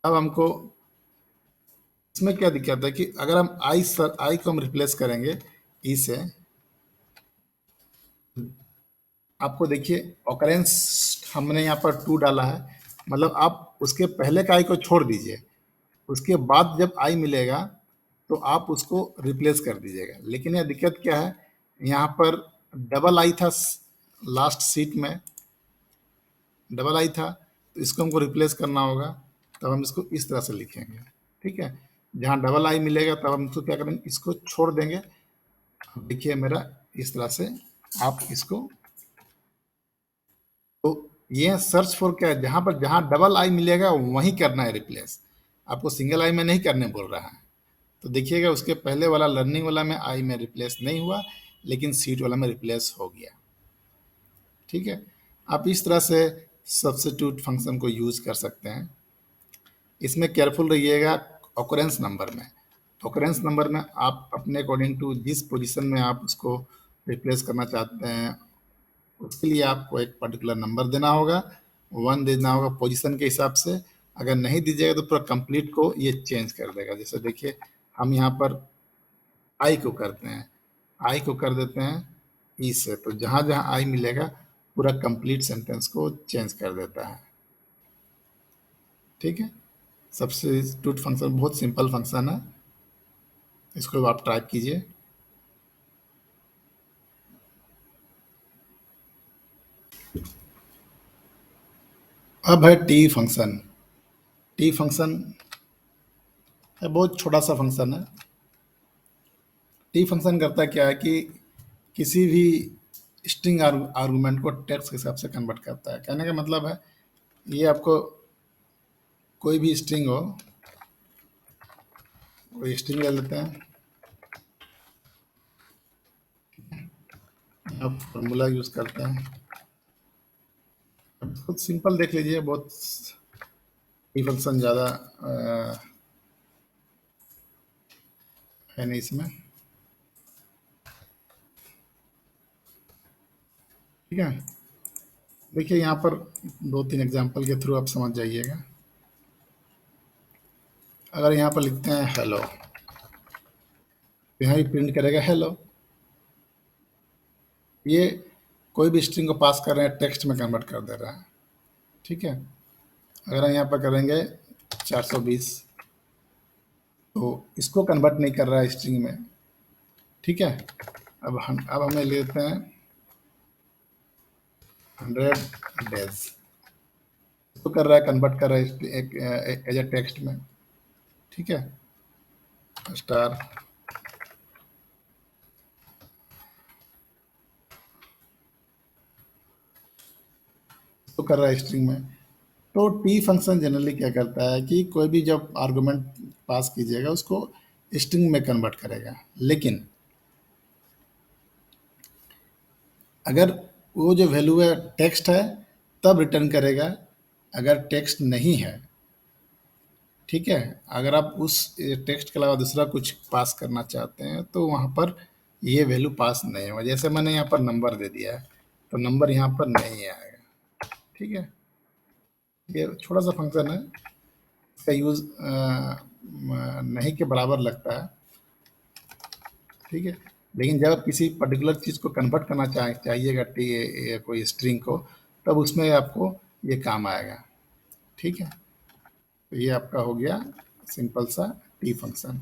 अब हमको इसमें क्या दिक्कत है कि अगर हम आई को हम रिप्लेस करेंगे ई से, आपको देखिए ऑकरेंस हमने यहाँ पर 2 डाला है, मतलब आप उसके पहले का आई को छोड़ दीजिए, उसके बाद जब आई मिलेगा तो आप उसको रिप्लेस कर दीजिएगा। लेकिन यह दिक्कत क्या है, यहाँ पर डबल आई था लास्ट सीट में, डबल आई था, तो इसको हमको रिप्लेस करना होगा, तब हम इसको इस तरह से लिखेंगे। ठीक है, जहाँ डबल आई मिलेगा तब हम इसको क्या करेंगे, इसको छोड़ देंगे। अब देखिए मेरा इस तरह से आप इसको, तो ये सर्च फॉर क्या है, जहाँ पर जहाँ डबल आई मिलेगा वहीं करना है रिप्लेस, आपको सिंगल आई में नहीं करने बोल रहा है। तो देखिएगा उसके पहले वाला लर्निंग वाला में आई में रिप्लेस नहीं हुआ, लेकिन सीट वाला में रिप्लेस हो गया। ठीक है, आप इस तरह से सब्स्टिट्यूट फंक्शन को यूज कर सकते हैं। इसमें केयरफुल रहिएगा ऑकरेंस नंबर में। ऑकरेंस नंबर में आप अपने अकॉर्डिंग टू जिस पोजीशन में आप उसको रिप्लेस करना चाहते हैं, उसके लिए आपको एक पर्टिकुलर नंबर देना होगा, 1 देना होगा पोजीशन के हिसाब से। अगर नहीं दीजिएगा तो पूरा कंप्लीट को ये चेंज कर देगा। जैसे देखिए हम यहाँ पर आई को करते हैं, आई को कर देते हैं ई से, तो जहाँ जहाँ आई मिलेगा पूरा कंप्लीट सेंटेंस को चेंज कर देता है। ठीक है, सब्स्टिट्यूट फंक्शन बहुत सिंपल फंक्शन है, इसको आप ट्राई कीजिए। अब है टी फंक्शन। टी फंक्शन है बहुत छोटा सा फंक्शन है। टी फंक्शन करता क्या है कि किसी भी स्ट्रिंग आर्गुमेंट को टेक्स्ट के हिसाब से कन्वर्ट करता है। कहने का मतलब है, ये आपको कोई भी स्ट्रिंग हो, कोई स्ट्रिंग ले लेते हैं, आप फॉर्मूला यूज करते हैं, बहुत सिंपल देख लीजिए, बहुत टी फंक्शन ज़्यादा है नहीं इसमें। ठीक है, देखिए यहाँ पर 2-3 एग्जांपल के थ्रू आप समझ जाइएगा। अगर यहाँ पर लिखते हैं हेलो, यहाँ भी प्रिंट करेगा हेलो। ये कोई भी स्ट्रिंग को पास कर रहे हैं, टेक्स्ट में कन्वर्ट कर दे रहा है। ठीक है, अगर हम यहाँ पर करेंगे 420, तो इसको कन्वर्ट नहीं कर रहा है स्ट्रिंग में। ठीक है, अब हमें लेते हैं 100 डेज, इसको कर रहा है, कन्वर्ट कर रहा है एज ए टेक्स्ट में। ठीक है, स्टार, इसको कर रहा है स्ट्रिंग में। तो टी फंक्शन जनरली क्या करता है कि कोई भी जब आर्गुमेंट पास कीजिएगा उसको स्ट्रिंग में कन्वर्ट करेगा, लेकिन अगर वो जो वैल्यू है टेक्स्ट है तब रिटर्न करेगा, अगर टेक्स्ट नहीं है। ठीक है, अगर आप उस टेक्स्ट के अलावा दूसरा कुछ पास करना चाहते हैं तो वहाँ पर ये वैल्यू पास नहीं होगा। जैसे मैंने यहाँ पर नंबर दे दिया है, तो नंबर यहाँ पर नहीं आएगा। ठीक है, ये छोटा सा फंक्शन है, इसका यूज़ नहीं के बराबर लगता है। ठीक है, लेकिन जब आप किसी पर्टिकुलर चीज़ को कन्वर्ट करना चाहिएगा टी कोई स्ट्रिंग को, तब उसमें आपको ये काम आएगा। ठीक है, तो ये आपका हो गया सिंपल सा टी फंक्शन।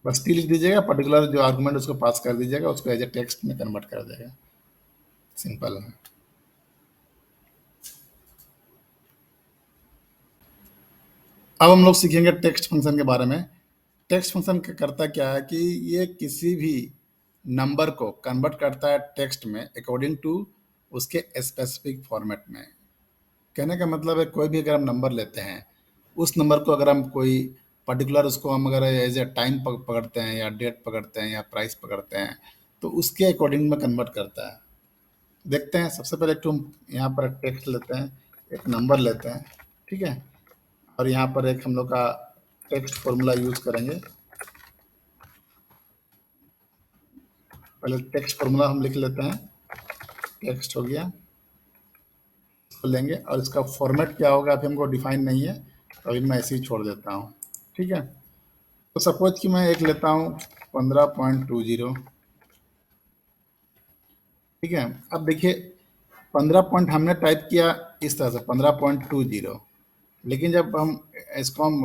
बस टी लिख दीजिएगा, पर्टिकुलर जो आर्गुमेंट उसको पास कर दीजिएगा, उसको एज ए टेक्स्ट में कन्वर्ट कर देगा। सिंपल है। अब हम लोग सीखेंगे टेक्स्ट फंक्शन के बारे में। टेक्स्ट फंक्शन करता क्या है कि ये किसी भी नंबर को कन्वर्ट करता है टेक्स्ट में अकॉर्डिंग टू उसके स्पेसिफिक फॉर्मेट में। कहने का मतलब है, कोई भी अगर हम नंबर लेते हैं, उस नंबर को अगर हम कोई पर्टिकुलर उसको हम अगर एज ए टाइम पकड़ते हैं या डेट पकड़ते हैं या प्राइस पकड़ते हैं, तो उसके अकॉर्डिंग में कन्वर्ट करता है। देखते हैं, सबसे पहले एक तो हम यहाँ पर टेक्स्ट लेते हैं, एक नंबर लेते हैं। ठीक है, और यहाँ पर एक हम लोग का टेक्स्ट फॉर्मूला यूज करेंगे। पहले टेक्स्ट फॉर्मूला हम लिख लेते हैं, टेक्स्ट हो गया, इसको लेंगे और इसका फॉर्मेट क्या होगा अभी हमको डिफाइन नहीं है, तो अभी मैं ऐसे ही छोड़ देता हूँ। ठीक है, तो सपोज कि मैं एक लेता हूँ 15.20। ठीक है, अब देखिए 15 पॉइंट हमने टाइप किया इस तरह से 15.20, लेकिन जब हम इसको हम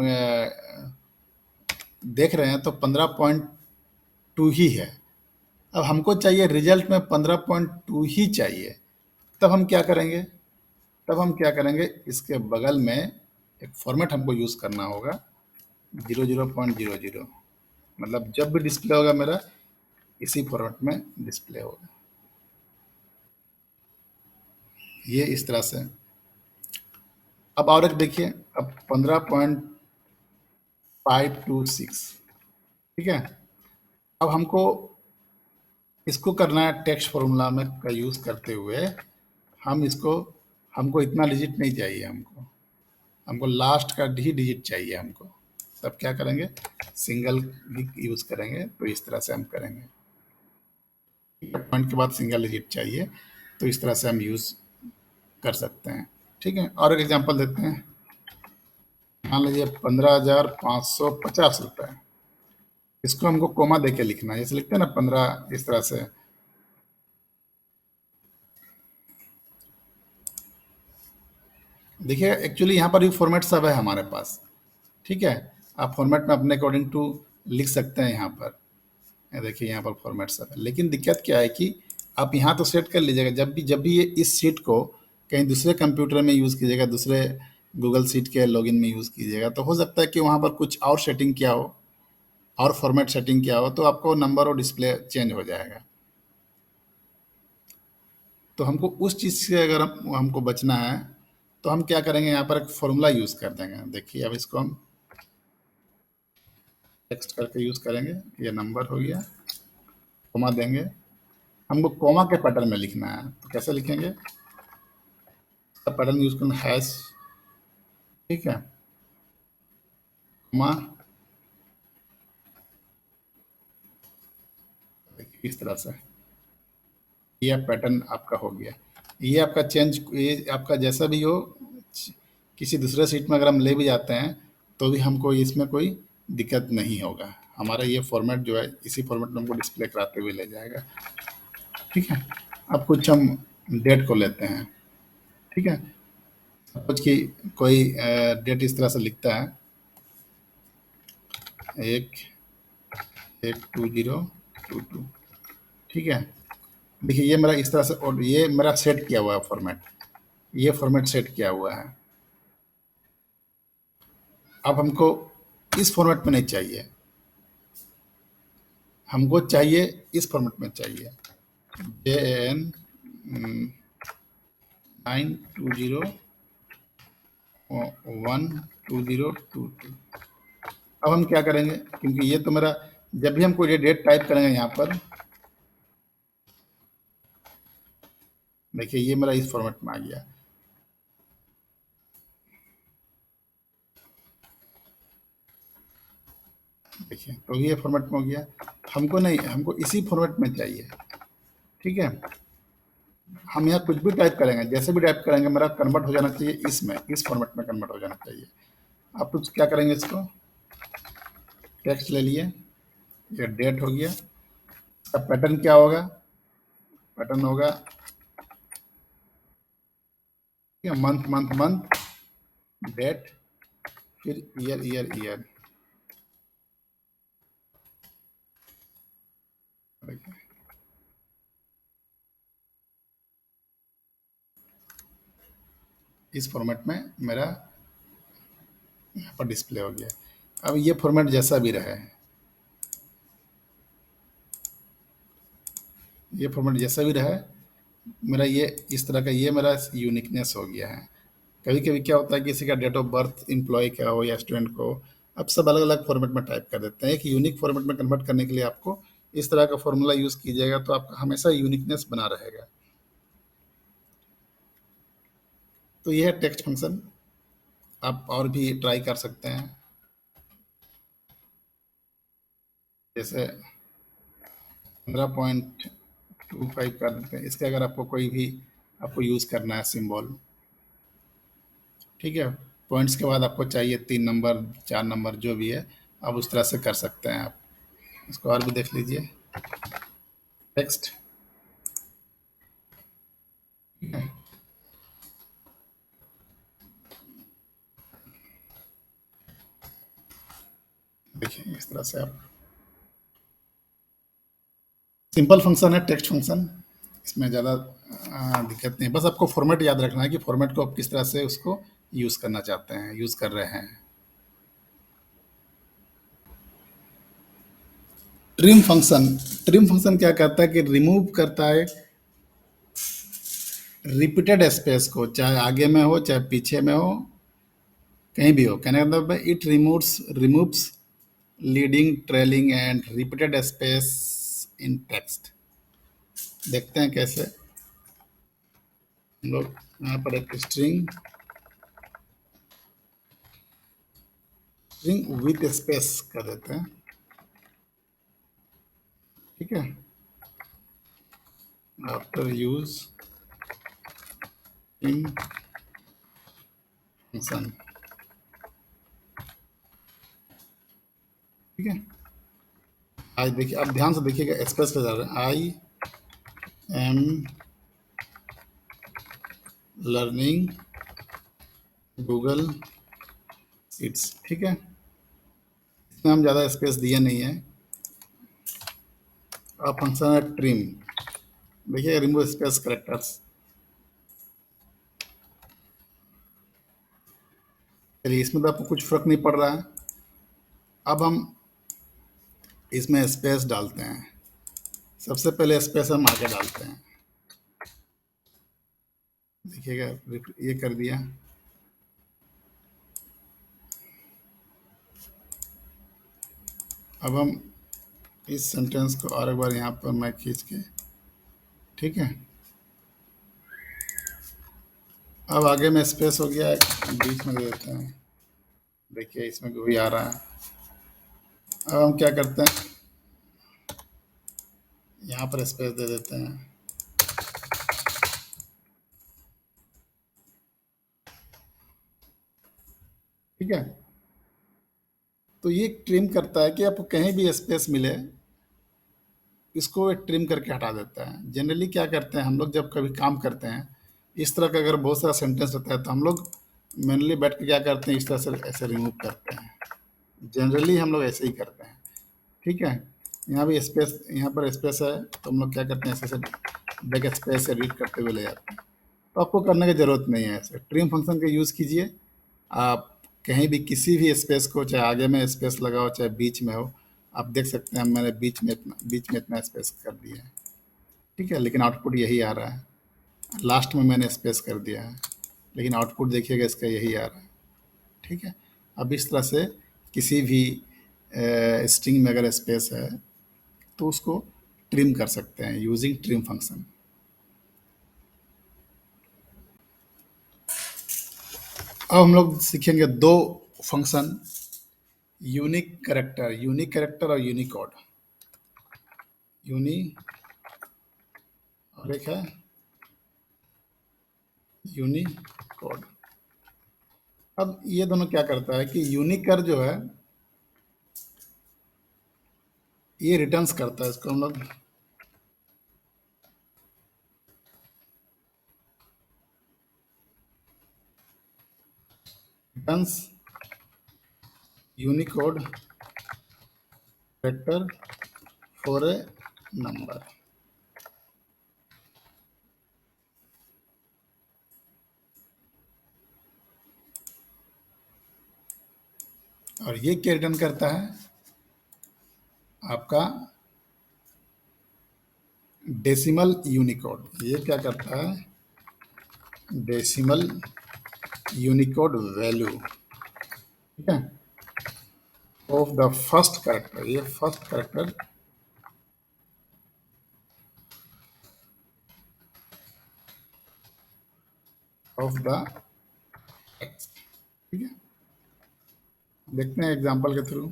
देख रहे हैं तो 15.2 ही है। अब हमको चाहिए रिजल्ट में 15.2 ही चाहिए। तब हम क्या करेंगे, तब हम क्या करेंगे, इसके बगल में एक फॉर्मेट हमको यूज़ करना होगा, 00.00। मतलब जब भी डिस्प्ले होगा मेरा इसी फॉर्मेट में डिस्प्ले होगा, ये इस तरह से। अब और एक देखिए, अब 15.526। ठीक है, अब हमको इसको करना है टेक्स्ट फॉर्मूला में का यूज़ करते हुए। हम इसको, हमको इतना डिजिट नहीं चाहिए, हमको हमको लास्ट का ही डिजिट चाहिए हमको। तब क्या करेंगे, सिंगल भी यूज़ करेंगे, तो इस तरह से हम करेंगे। पॉइंट के बाद सिंगल डिजिट चाहिए, तो इस तरह से हम यूज़ कर सकते हैं। ठीक है, और एक एग्जांपल देते हैं। मान लीजिए 15,550 रुपये, इसको हमको कोमा दे के लिखना है, जैसे लिखते हैं ना 15, इस तरह से। देखिए एक्चुअली यहाँ पर भी फॉर्मेट सब है हमारे पास। ठीक है, आप फॉर्मेट में अपने अकॉर्डिंग टू लिख सकते हैं यहाँ पर। ये देखिए यहाँ पर फॉर्मेट सब है, लेकिन दिक्कत क्या है कि आप यहाँ तो सेट कर लीजिएगा, जब भी ये इस सीट को कहीं दूसरे कंप्यूटर में यूज़ कीजिएगा, दूसरे गूगल सीट के लॉगिन में यूज़ कीजिएगा, तो हो सकता है कि वहाँ पर कुछ और सेटिंग किया हो, और फॉर्मेट सेटिंग किया हो, तो आपको नंबर और डिस्प्ले चेंज हो जाएगा। तो हमको उस चीज़ से अगर हमको बचना है, तो हम क्या करेंगे, यहाँ पर एक फॉर्मूला यूज़ कर देंगे। देखिए अब इसको हम टेक्स्ट करके यूज़ करेंगे, ये नंबर हो गया, कोमा देंगे। हमको कोमा के पैटर्न में लिखना है, तो कैसे लिखेंगे, पैटर्न यूज़ करना, हैश। ठीक है, कोमा, इस तरह से ये पैटर्न आपका हो गया। ये आपका चेंज, ये आपका जैसा भी हो, किसी दूसरे सीट में अगर हम ले भी जाते हैं, तो भी हमको इसमें कोई दिक्कत नहीं होगा। हमारा ये फॉर्मेट जो है, इसी फॉर्मेट में हमको डिस्प्ले कराते हुए ले जाएगा। ठीक है, अब कुछ हम डेट को लेते हैं। ठीक है, सपोज कि कोई डेट इस तरह से लिखता है, 1/1/2022। ठीक है, देखिए ये मेरा इस तरह से, और ये मेरा सेट किया हुआ है फॉर्मेट, ये फॉर्मेट सेट किया हुआ है। अब हमको इस फॉर्मेट में नहीं चाहिए, हमको चाहिए इस फॉर्मेट में चाहिए, JN9201202। अब हम क्या करेंगे, क्योंकि ये तो मेरा, जब भी हम कोई डेट टाइप करेंगे यहाँ पर, देखिए ये मेरा इस फॉर्मेट में आ गया। देखिए तो ये फॉर्मेट में हो गया। हमको नहीं, हमको इसी फॉर्मेट में चाहिए। ठीक है, हम यहाँ कुछ भी टाइप करेंगे, जैसे भी टाइप करेंगे, मेरा कन्वर्ट हो जाना चाहिए इसमें, इस फॉर्मेट में कन्वर्ट हो जाना चाहिए। आप कुछ क्या करेंगे, इसको टेक्स्ट ले लिए, ये डेट हो गया। इसका पैटर्न क्या होगा, पैटर्न होगा मंथ मंथ मंथ, डेट, फिर ईयर ईयर ईयर। इस फॉर्मेट में मेरा यहाँ पर डिस्प्ले हो गया। अब ये फॉर्मेट जैसा भी रहे, ये फॉर्मेट जैसा भी रहे, मेरा ये इस तरह का, ये मेरा यूनिकनेस हो गया है। कभी कभी क्या होता है, किसी का डेट ऑफ बर्थ एम्प्लॉय का हो या स्टूडेंट को, अब सब अलग अलग फॉर्मेट में टाइप कर देते हैं। एक यूनिक फॉर्मेट में कन्वर्ट करने के लिए आपको इस तरह का फॉर्मूला यूज़ कीजिएगा, तो आपका हमेशा यूनिकनेस बना रहेगा। तो ये है टेक्स्ट फंक्शन, आप और भी ट्राई कर सकते हैं। जैसे 15.25 कर देते हैं, इसके अगर आपको कोई भी आपको यूज़ करना है सिंबल, ठीक है। पॉइंट्स के बाद आपको चाहिए 3 नंबर, 4 नंबर, जो भी है आप उस तरह से कर सकते हैं आप। इसको और भी देख लीजिए। टेक्स्ट। देखिए इस तरह से आप, सिंपल फंक्शन है टेक्स्ट फंक्शन, इसमें ज़्यादा दिक्कत नहीं है। बस आपको फॉर्मेट याद रखना है कि फॉर्मेट को आप किस तरह से उसको यूज़ करना चाहते हैं, यूज़ कर रहे हैं। ट्रिम फंक्शन क्या करता है कि रिमूव करता है रिपीटेड स्पेस को, चाहे आगे में हो चाहे पीछे में हो, कहीं भी हो। कहने का मतलब है it removes leading, trailing and repeated space in text. देखते हैं कैसे। हम लोग यहाँ पर एक स्ट्रिंग विथ स्पेस कर देते हैं। ठीक है। After use in function. ठीक है। आज देखिए, आप ध्यान से देखिएगा, स्पेस पे जा रहे हैं। आई एम लर्निंग गूगल इट्स। ठीक है। इसमें हम ज़्यादा स्पेस दिए नहीं है। अब फंक्शन है ट्रिम। देखिए रिमूव स्पेस करेक्टर्स। चलिए इसमें तो आपको कुछ फर्क नहीं पड़ रहा है। अब हम इसमें स्पेस डालते हैं। सबसे पहले स्पेस हम आगे डालते हैं। देखिएगा, ये कर दिया। अब हम इस सेंटेंस को और एक बार यहाँ पर मैं खींच के, ठीक है। अब आगे में स्पेस हो गया, बीच में दे देते हैं। देखिए इसमें वही आ रहा है। अब हम क्या करते हैं, यहाँ पर स्पेस दे देते हैं। ठीक है। तो ये ट्रिम करता है कि आपको कहीं भी स्पेस मिले, इसको ट्रिम करके हटा देता है। जनरली क्या करते हैं हम लोग, जब कभी काम करते हैं इस तरह का, अगर बहुत सारा सेंटेंस रहता है तो हम लोग मेनली बैठ के क्या करते हैं, इस तरह से ऐसे रिमूव करते हैं। जनरली हम लोग ऐसे ही करते हैं। ठीक है। यहाँ भी स्पेस, यहाँ पर स्पेस है तो हम लोग क्या करते हैं, ऐसे ऐसे बैक स्पेस से रीड करते हुए ले जाते हैं। तो आपको करने की ज़रूरत नहीं है। ऐसे ट्रिम फंक्शन का यूज़ कीजिए। आप कहीं भी किसी भी स्पेस को, चाहे आगे में स्पेस लगाओ चाहे बीच में हो, आप देख सकते हैं मैंने बीच में इतना स्पेस कर दिया है। ठीक है। लेकिन आउटपुट यही आ रहा है। लास्ट में मैंने स्पेस कर दिया है, लेकिन आउटपुट देखिएगा इसका यही आ रहा है। ठीक है। अब इस तरह से किसी भी स्ट्रिंग में अगर स्पेस है तो उसको ट्रिम कर सकते हैं यूजिंग ट्रिम फंक्शन। अब हम लोग सीखेंगे दो फंक्शन, यूनिक कैरेक्टर और यूनिकोड। यूनी और एक है यूनिकोड। अब ये दोनों क्या करता है कि यूनिकर जो है ये रिटर्न्स करता है। इसको हम लोग returns Unicode character for a number. और ये क्या रिटर्न करता है, आपका डेसिमल यूनिकोड। ये क्या करता है, डेसिमल यूनिकोड वैल्यू। ठीक है। ऑफ द फर्स्ट करेक्टर, ये first character of the text. ठीक है। देखते हैं एग्जांपल के थ्रू।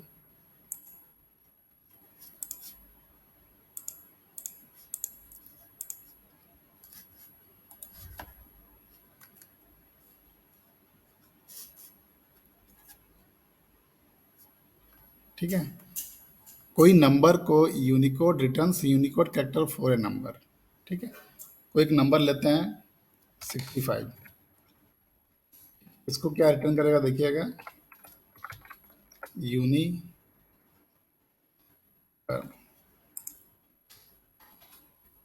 ठीक है। कोई नंबर को Unicode returns Unicode character for a number. ठीक है, कोई एक नंबर लेते हैं 65, इसको क्या रिटर्न करेगा देखिएगा, यूनी,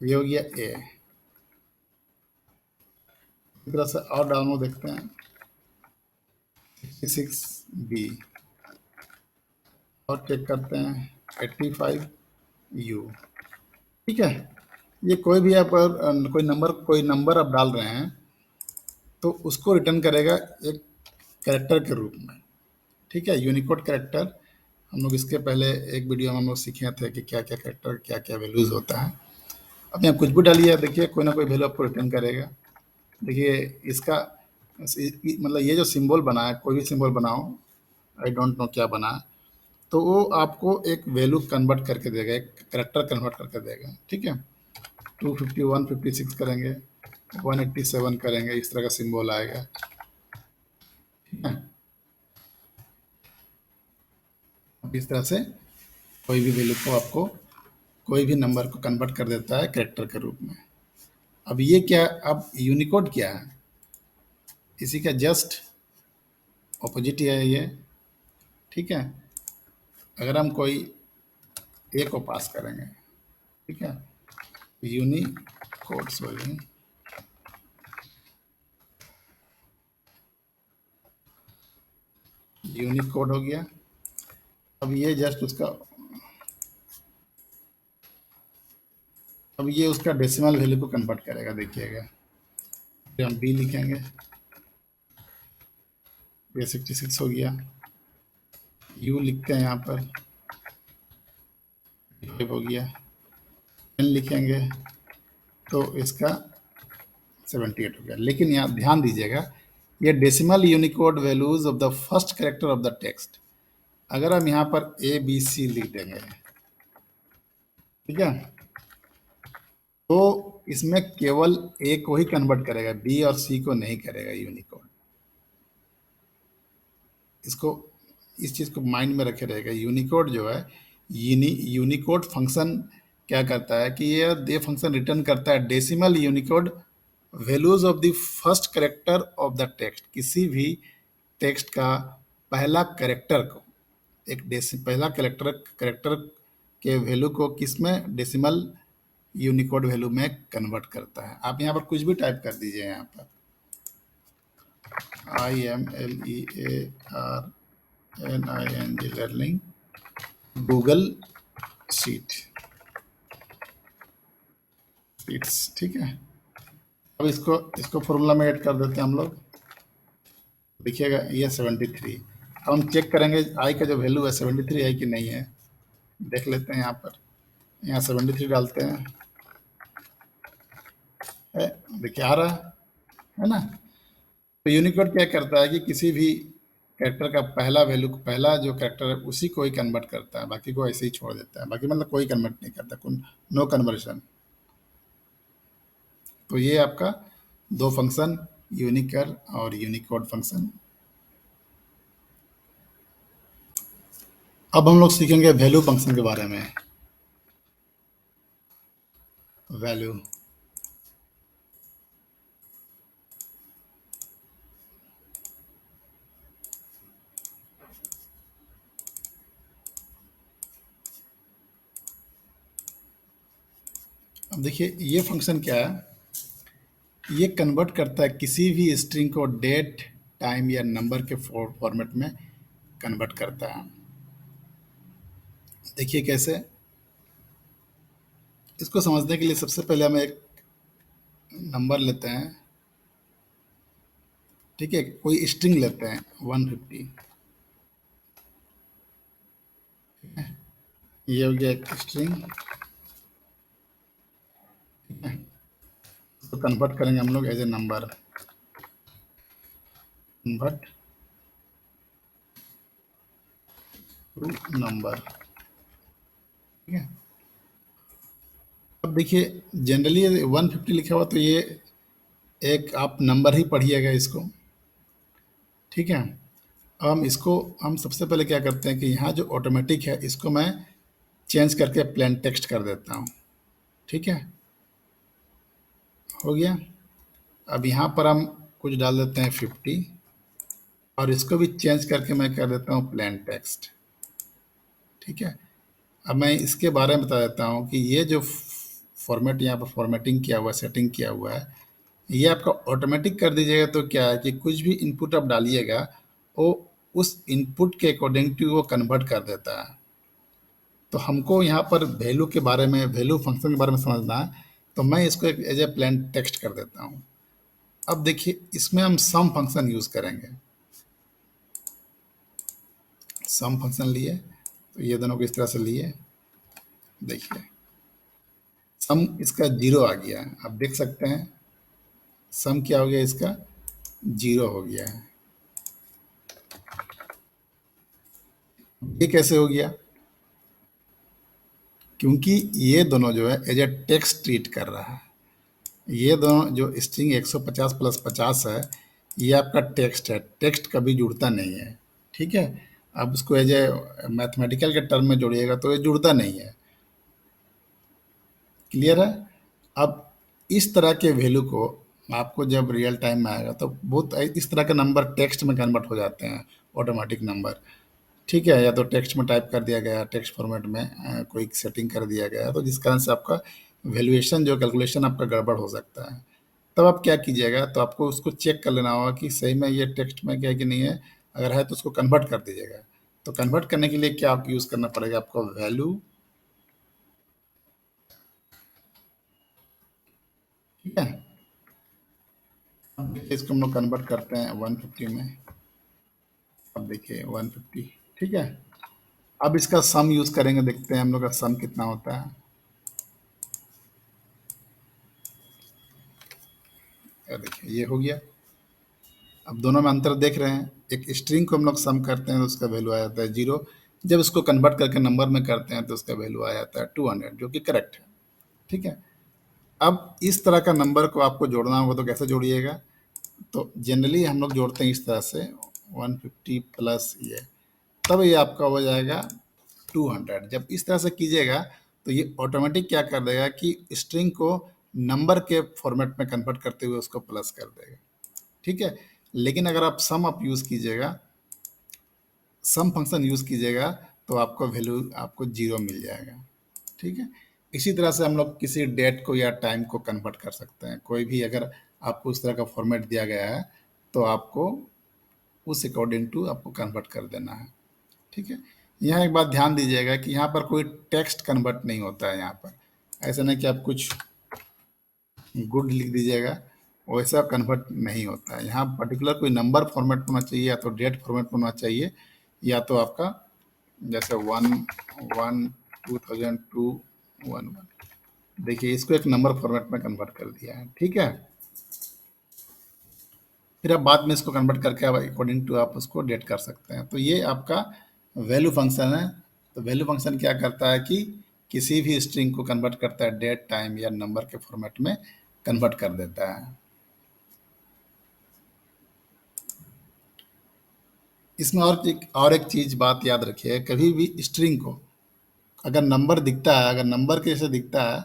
ये हो गया ए। इस तरह से और डाउनलोड देखते हैं 66 बी, और चेक करते हैं 85 यू। ठीक है, ये कोई भी आप कोई नंबर आप डाल रहे हैं तो उसको रिटर्न करेगा एक कैरेक्टर के रूप में। ठीक है, यूनिकोड कैरेक्टर। हम लोग इसके पहले एक वीडियो में हम लोग सीखे थे कि क्या क्या कैरेक्टर, क्या क्या वैल्यूज होता है। अब यहाँ कुछ भी डालिए, देखिए कोई ना कोई वैल्यू आपको रिटर्न करेगा। देखिए इसका मतलब ये जो सिंबल बना है, कोई भी सिंबल बनाओ, आई डोंट नो क्या बना है, तो वो आपको एक वैल्यू कन्वर्ट करके देगा, एक करेक्टर कन्वर्ट करके देगा। ठीक है, 251 56 करेंगे, 187 करेंगे, इस तरह का सिंबल आएगा। ठीक है, अब इस तरह से कोई भी वैल्यू को आपको, कोई भी नंबर को कन्वर्ट कर देता है करेक्टर के रूप में। अब ये क्या, अब यूनिकोड क्या है, इसी का जस्ट ऑपोजिट है ये। ठीक है, अगर हम कोई ए को पास करेंगे, ठीक है, यूनिकोड, सॉरी, यूनिकोड हो गया। अब ये जस्ट उसका, अब ये उसका डेसिमल वैल्यू को कन्वर्ट करेगा, देखिएगा। फिर हम बी लिखेंगे, ये 66 हो गया। यू लिखते हैं यहाँ पर, 5 हो गया। एन लिखेंगे तो इसका 78 हो गया। लेकिन यहाँ ध्यान दीजिएगा, ये decimal Unicode values of the first character of the text. अगर हम यहाँ पर ए बी सी लिख देंगे, ठीक है, तो इसमें केवल ए को ही कन्वर्ट करेगा, बी और सी को नहीं करेगा यूनिकोड। इसको, इस चीज़ को माइंड में रखे रहेगा। यूनिकोड जो है, यूनिकोड फंक्शन क्या करता है कि ये फंक्शन रिटर्न करता है decimal Unicode values of the first character of the text. किसी भी टेक्स्ट का पहला कैरेक्टर को, एक पहला कैरेक्टर कैरेक्टर के वैल्यू को किस में, डेसिमल यूनिकोड वैल्यू में कन्वर्ट करता है। आप यहाँ पर कुछ भी टाइप कर दीजिए, यहाँ पर IMLEARNING लर्निंग गूगल शीट्स। ठीक है, अब इसको इसको फॉर्मूला में ऐड कर देते हैं हम लोग। देखिएगा ये 73। अब हम चेक करेंगे आई का जो वैल्यू है 73 है कि नहीं है, देख लेते हैं। यहाँ पर, यहाँ 73 डालते हैं, है, देखिए आ रहा है ना। तो यूनिकोड क्या करता है कि किसी भी कैरेक्टर का पहला वैल्यू, पहला जो कैरेक्टर है उसी को ही कन्वर्ट करता है, बाकी को ऐसे ही छोड़ देता है। बाकी मतलब कोई कन्वर्ट नहीं करता, कोई नो कन्वर्शन। तो ये आपका दो फंक्शन, यूनिकर और यूनिकोड फंक्शन। अब हम लोग सीखेंगे वैल्यू फंक्शन के बारे में। वैल्यू, अब देखिए ये फंक्शन क्या है, ये कन्वर्ट करता है किसी भी स्ट्रिंग को डेट, टाइम या नंबर के फॉर्मेट में कन्वर्ट करता है। देखिए कैसे, इसको समझने के लिए सबसे पहले हम एक नंबर लेते हैं। ठीक है, कोई स्ट्रिंग लेते हैं 150। ये हो गया एक स्ट्रिंग, इसको कन्वर्ट करेंगे हम लोग as a number, convert to number. ठीक है, अब देखिए जनरली 150 लिखा हुआ, तो ये एक आप नंबर ही पढ़िएगा इसको। ठीक है, हम सबसे पहले क्या करते हैं कि यहाँ जो ऑटोमेटिक है इसको मैं चेंज करके प्लेन टेक्स्ट कर देता हूँ। ठीक है, हो गया। अब यहाँ पर हम कुछ डाल देते हैं 50 और इसको भी चेंज करके मैं कर देता हूँ प्लेन टेक्स्ट। ठीक है, अब मैं इसके बारे में बता देता हूँ कि ये जो फॉर्मेट यहाँ पर फॉर्मेटिंग किया हुआ है, सेटिंग किया हुआ है, ये आपका ऑटोमेटिक कर दीजिएगा तो क्या है कि कुछ भी इनपुट आप डालिएगा वो उस इनपुट के अकॉर्डिंग टू वो कन्वर्ट कर देता है। तो हमको यहाँ पर वैल्यू के बारे में, वैल्यू फंक्शन के बारे में समझना है, तो मैं इसको एक एज ए प्लेन टेक्स्ट कर देता हूँ। अब देखिए इसमें हम सम फंक्शन यूज़ करेंगे। सम फंक्शन लिए तो ये दोनों को इस तरह से लिए, देखिए सम इसका जीरो आ गया है, आप देख सकते हैं सम क्या हो गया, इसका जीरो हो गया है। ये कैसे हो गया? क्योंकि ये दोनों जो है एज ए टेक्स्ट ट्रीट कर रहा है। ये दोनों जो स्ट्रिंग 150 प्लस 50 है, ये आपका टेक्स्ट है, टेक्स्ट कभी जुड़ता नहीं है। ठीक है, आप उसको एज ए मैथमेटिकल के टर्म में जोड़िएगा तो ये जुड़ता नहीं है। क्लियर है? अब इस तरह के वैल्यू को आपको जब रियल टाइम में आएगा तो बहुत इस तरह के नंबर टेक्स्ट में कन्वर्ट हो जाते हैं, ऑटोमेटिक नंबर। ठीक है, या तो टेक्स्ट में टाइप कर दिया गया, टेक्स्ट फॉर्मेट में कोई सेटिंग कर दिया गया, तो जिस कारण से आपका वैल्यूएशन जो कैलकुलेशन आपका गड़बड़ हो सकता है। तब आप क्या कीजिएगा, तो आपको उसको चेक कर लेना होगा कि सही में ये टेक्स्ट में क्या है कि नहीं है। अगर है तो उसको कन्वर्ट कर दीजिएगा। तो कन्वर्ट करने के लिए क्या आप यूज़ करना पड़ेगा आपको, वैल्यू। ठीक है, अब देखिए इसको हम लोग कन्वर्ट करते हैं 150 में। अब देखिए 150। ठीक है, अब इसका सम यूज़ करेंगे, देखते हैं हम लोग का सम कितना होता है। देखिए ये हो गया। अब दोनों में अंतर देख रहे हैं, एक स्ट्रिंग को हम लोग सम करते हैं तो उसका वैल्यू आ जाता है 0। जब इसको कन्वर्ट करके नंबर में करते हैं तो उसका वैल्यू आ जाता है 200, जो कि करेक्ट है। ठीक है, अब इस तरह का नंबर को आपको जोड़ना होगा तो कैसे जोड़िएगा? तो जनरली हम लोग जोड़ते हैं इस तरह से 150 प्लस ये, तब ये आपका हो जाएगा 200। जब इस तरह से कीजिएगा तो ये ऑटोमेटिक क्या कर देगा कि स्ट्रिंग को नंबर के फॉर्मेट में कन्वर्ट करते हुए उसको प्लस कर देगा। ठीक है, लेकिन अगर आप सम आप यूज़ कीजिएगा, सम फंक्शन यूज़ कीजिएगा, तो आपको वैल्यू आपको जीरो मिल जाएगा। ठीक है, इसी तरह से हम लोग किसी डेट को या टाइम को कन्वर्ट कर सकते हैं। कोई भी अगर आपको उस तरह का फॉर्मेट दिया गया है तो आपको उस अकॉर्डिंग टू आपको कन्वर्ट कर देना है। ठीक है, यहाँ एक बात ध्यान दीजिएगा कि यहाँ पर कोई टेक्स्ट कन्वर्ट नहीं होता है। यहाँ पर ऐसा नहीं कि आप कुछ गुड लिख दीजिएगा, वैसा कन्वर्ट नहीं होता है। यहाँ पर्टिकुलर कोई नंबर फॉर्मेट होना चाहिए, या तो डेट फॉर्मेट होना चाहिए, या तो आपका जैसे 1 1 2002 11। देखिए इसको एक नंबर फॉर्मेट में कन्वर्ट कर दिया है। ठीक है, फिर आप बाद में इसको कन्वर्ट करके आप अकॉर्डिंग टू आप उसको डेट कर सकते हैं। तो ये आपका वैल्यू फंक्शन है। तो वैल्यू फंक्शन क्या करता है कि किसी भी स्ट्रिंग को कन्वर्ट करता है, डेट, टाइम या नंबर के फॉर्मेट में कन्वर्ट कर देता है। इसमें और एक चीज़ बात याद रखिए, कभी भी स्ट्रिंग को अगर नंबर दिखता है, अगर नंबर के जैसे दिखता है,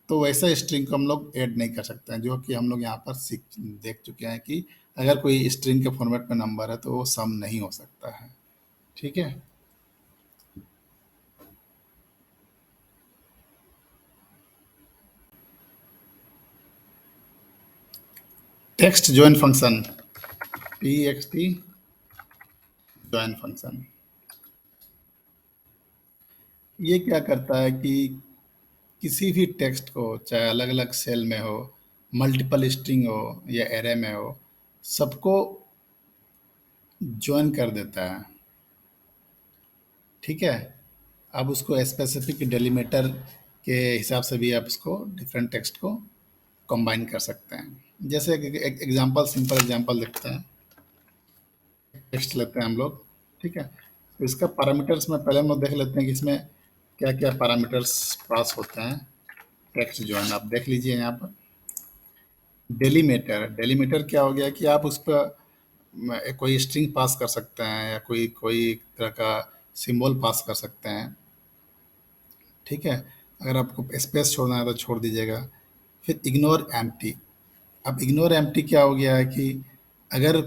तो वैसा स्ट्रिंग को हम लोग ऐड नहीं कर सकते हैं, जो कि हम लोग यहाँ पर सीख देख चुके हैं कि अगर कोई स्ट्रिंग के फॉर्मेट में नंबर है तो वो सम नहीं हो सकता है। ठीक है, text join function, T x T join function, ये क्या करता है कि किसी भी टेक्स्ट को, चाहे अलग अलग सेल में हो, मल्टीपल स्ट्रिंग हो या एरे में हो, सबको जॉइन कर देता है। ठीक है, अब उसको स्पेसिफिक डेलीमीटर के हिसाब से भी आप उसको डिफरेंट टेक्स्ट को कंबाइन कर सकते हैं। जैसे एक एग्जांपल, सिंपल एग्जांपल देखते हैं। टेक्स्ट लेते हैं हम लोग। ठीक है, तो इसका पैरामीटर्स में पहले हम लोग देख लेते हैं कि इसमें क्या क्या पैरामीटर्स पास होते हैं। टेक्स्ट जॉइन आप देख लीजिए यहाँ पर। डेलीमीटर, डेलीमीटर क्या हो गया कि आप उस पर कोई स्ट्रिंग पास कर सकते हैं या कोई कोई तरह का सिंबल पास कर सकते हैं। ठीक है, अगर आपको स्पेस छोड़ना है तो छोड़ दीजिएगा। फिर इग्नोर एम्प्टी। अब इग्नोर एम्प्टी क्या हो गया है कि अगर